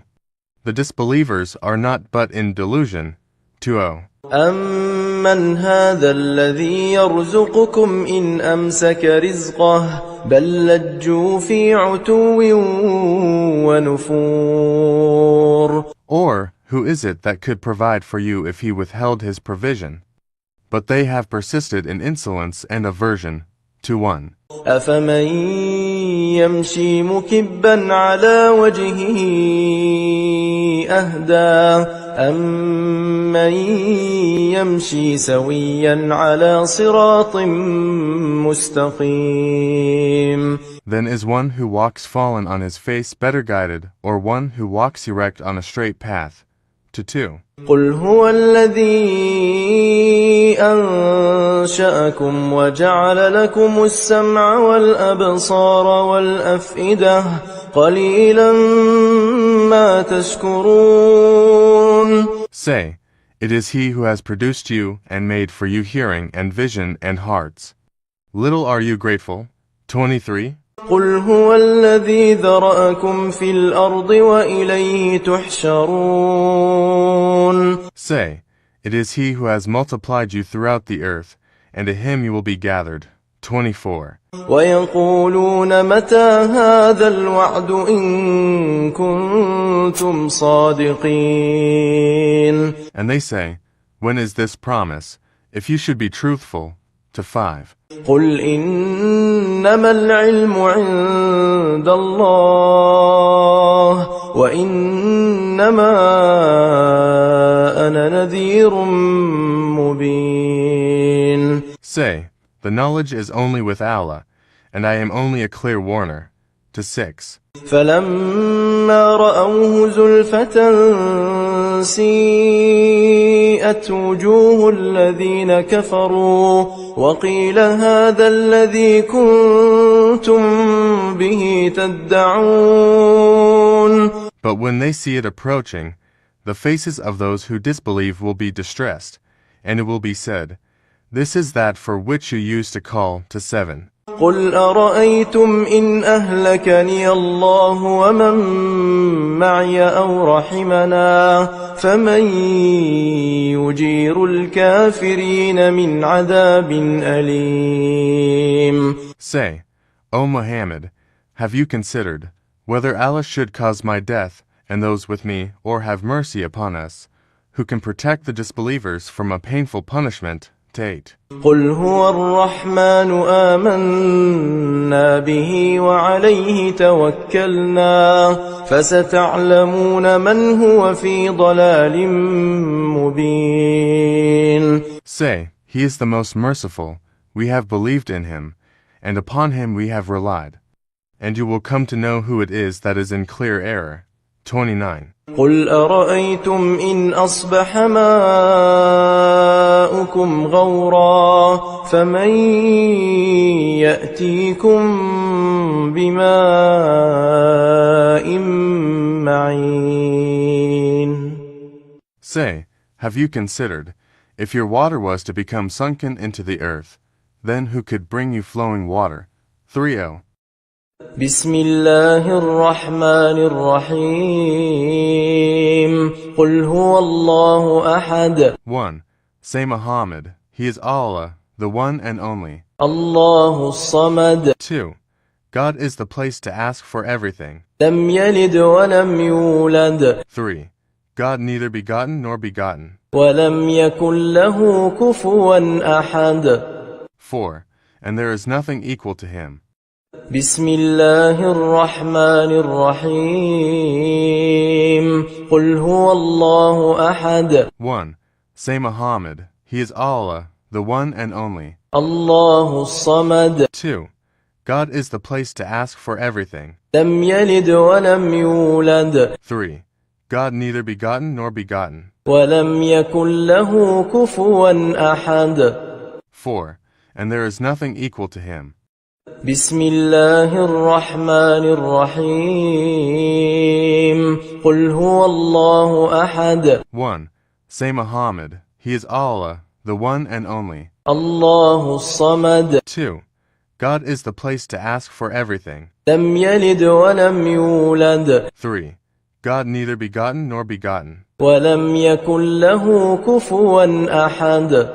The disbelievers are not but in delusion. 2-0. أمن هذا الذي يرزقكم إن أمسك رزقه بل لجوا في عتو ونفور. Or, who is it that could provide for you if he withheld his provision? but they have persisted in insolence and aversion to one. أفمن يمشي مكبا على وجهه أهدى أمن يمشي سويا على صراط مستقيم. Then is one who walks fallen on his face better guided, or one who walks erect on a straight path? To 2. قل هو الذي أنشأكم وجعل لكم السمع والأبصار والأفئدة قليلا ما تشكرون. Say, it is he who has produced you and made for you hearing and vision and hearts. Little are you grateful. 23. قل هو الذي ذرأكم في الأرض وإليه تحشرون. Say, it is he who has multiplied you throughout the earth, and to him you will be gathered. 24. ويقولون متى هذا الوعد إن كنتم صادقين. And they say, when is this promise, if you should be truthful? To 5. قل إنما العلم عند الله وإنما أنا نذير مبين. Say, the knowledge is only with Allah, and I am only a clear warner. To 6. فلما رأوه زلفة سيئت وجوه الذين كفروا وقيل هذا الذي كنتم به تدعون. But when they see it approaching, the faces of those who disbelieve will be distressed, and it will be said, this is that for which you used to call. To 7. قل أرأيتم إن أهلكني الله ومن معي أو رحمنا فمن يجير الكافرين من عذاب أليم. Say, O Muhammad, have you considered, whether Allah should cause my death and those with me, or have mercy upon us, who can protect the disbelievers from a painful punishment? 8. قل هو الرحمن آمنا به وعليه توكلنا فستعلمون من هو في ضلال مبين. Say, he is the most merciful, we have believed in him, and upon him we have relied, and you will come to know who it is that is in clear error. 29. قل أرأيتم إن أصبح ماؤكم غورا فمن يأتيكم بماء معين. Say, have you considered, if your water was to become sunken into the earth, then who could bring you flowing water? 30. بسم الله الرحمن الرحيم قل هو الله أحد. 1. Say Muhammad, he is Allah, the one and only. الله الصمد. 2. God is the place to ask for everything. لم يلد ولم يولد. 3. God neither begotten nor begotten. ولم يكن له كفوا أحد. 4. And there is nothing equal to him. بسم الله الرحمن الرحيم قل هو الله أحد. 1. Say Muhammad, he is Allah, the one and only. الله الصمد. 2. God is the place to ask for everything. لم يلد ولم يولد. 3. God neither begotten nor begotten. ولم يكن له كفوا أحد. 4. And there is nothing equal to him. بسم الله الرحمن الرحيم قل هو الله أحد. 1. Say Muhammad, he is Allah, the one and only. الله الصمد. 2. God is the place to ask for everything. لم يلد ولم يولد. 3. God neither begotten nor begotten. ولم يكن له كفوا أحد.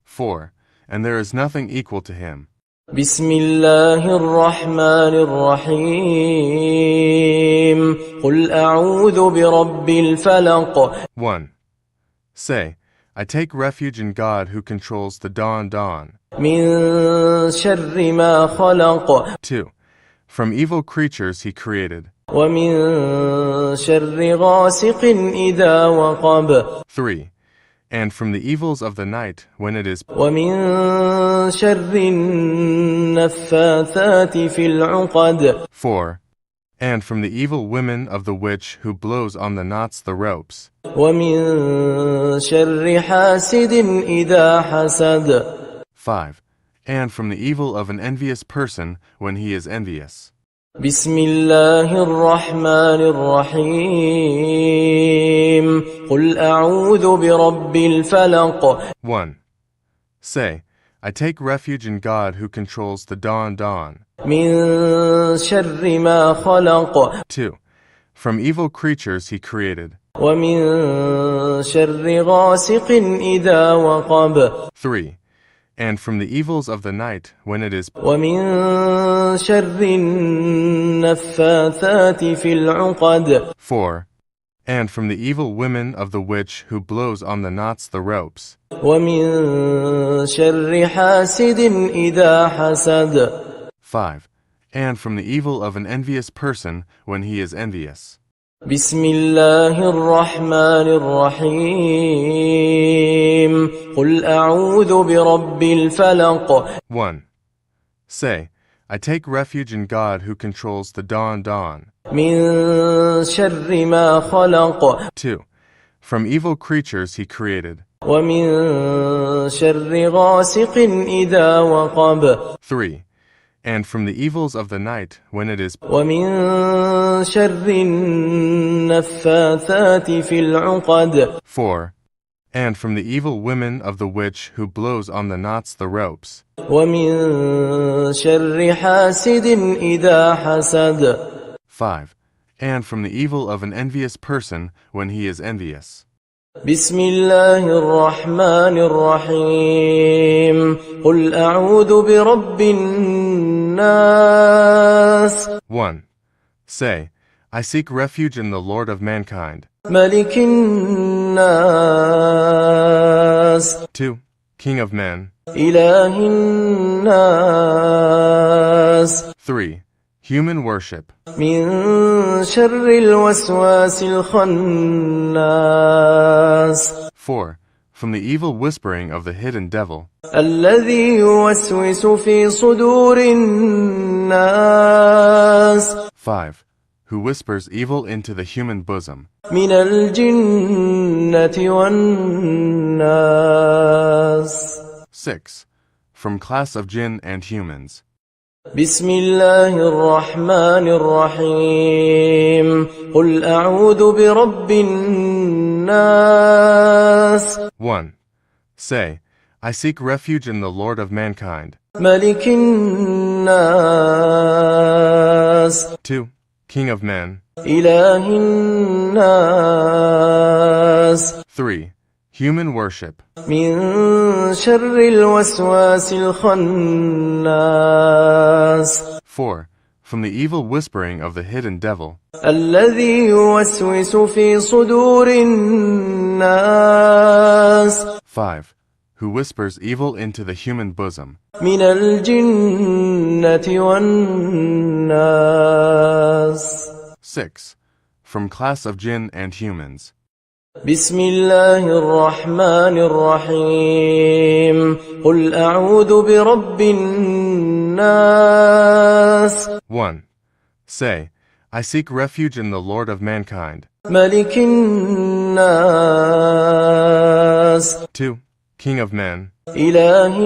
4. And there is nothing equal to him. بسم الله الرحمن الرحيم قل أعوذ برب الفلق. 1. Say, I take refuge in God who controls the dawn. من شر ما خلق 2. From evil creatures he created. ومن شر غاسق إذا وقب 3. And from the evils of the night when it is. ومن شر النفاثات في العقد 4. And from the evil women of the witch who blows on the knots the ropes. ومن شر حاسد إذا حسد 5. And from the evil of an envious person when he is envious. بسم الله الرحمن الرحيم قل أعوذ برب الفلق 1. Say, I take refuge in God who controls the dawn. من شر ما خلق 2. From evil creatures he created. ومن شر غاسق إذا وقب 3. And from the evils of the night when it is. ومن شر النفاثات في العقد 4. And from the evil women of the witch who blows on the knots the ropes. ومن شر حاسد إذا حسد 5. And from the evil of an envious person when he is envious. بسم الله الرحمن الرحيم قل أعوذ برب الفلق 1. Say, I take refuge in God who controls the dawn. من شر ما خلق 2. From evil creatures he created. ومن شر غاسق إذا وقب 3. And from the evils of the night when it is. ومن شر النفاثات في العقد 4. And from the evil women of the witch who blows on the knots the ropes. ومن شر حاسد إذا حسد 5. And from the evil of an envious person when he is envious. بسم الله الرحمن الرحيم قل أعوذ برب الناس 1. Say, I seek refuge in the Lord of mankind. ملك الناس 2. King of men. إله الناس 3. Human worship. من شر الوسواس الخناس 4. From the evil whispering of the hidden devil. الذي يوسوس في صدور الناس 5. Who whispers evil into the human bosom. من الجنة والناس 6. From class of jinn and humans. بسم الله الرحمن الرحيم قل أعوذ برب الناس 1. Say, I seek refuge in the Lord of mankind. ملك الناس 2. King of men. إله الناس 3. Human worship. من شر الوسواس الخناس 4. From the evil whispering of the hidden devil. الذي يوسوس في صدور الناس 5. Who whispers evil into the human bosom. من الجنة والناس 6. From class of jinn and humans. بسم الله الرحمن الرحيم قل أعوذ برب الناس 1. Say, I seek refuge in the Lord of mankind. ملك الناس 2. King of men. إله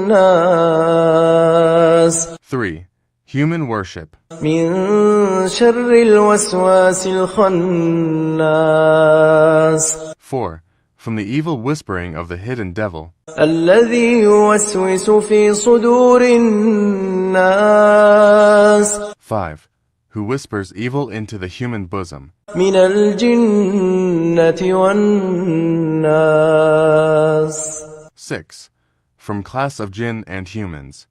الناس 3. Human worship. من شر الوسواس الخناس 4. From the evil whispering of the hidden devil. الذي يوسوس في صدور الناس 5. Who whispers evil into the human bosom. من الجنة والناس 6. From class of jinn and humans.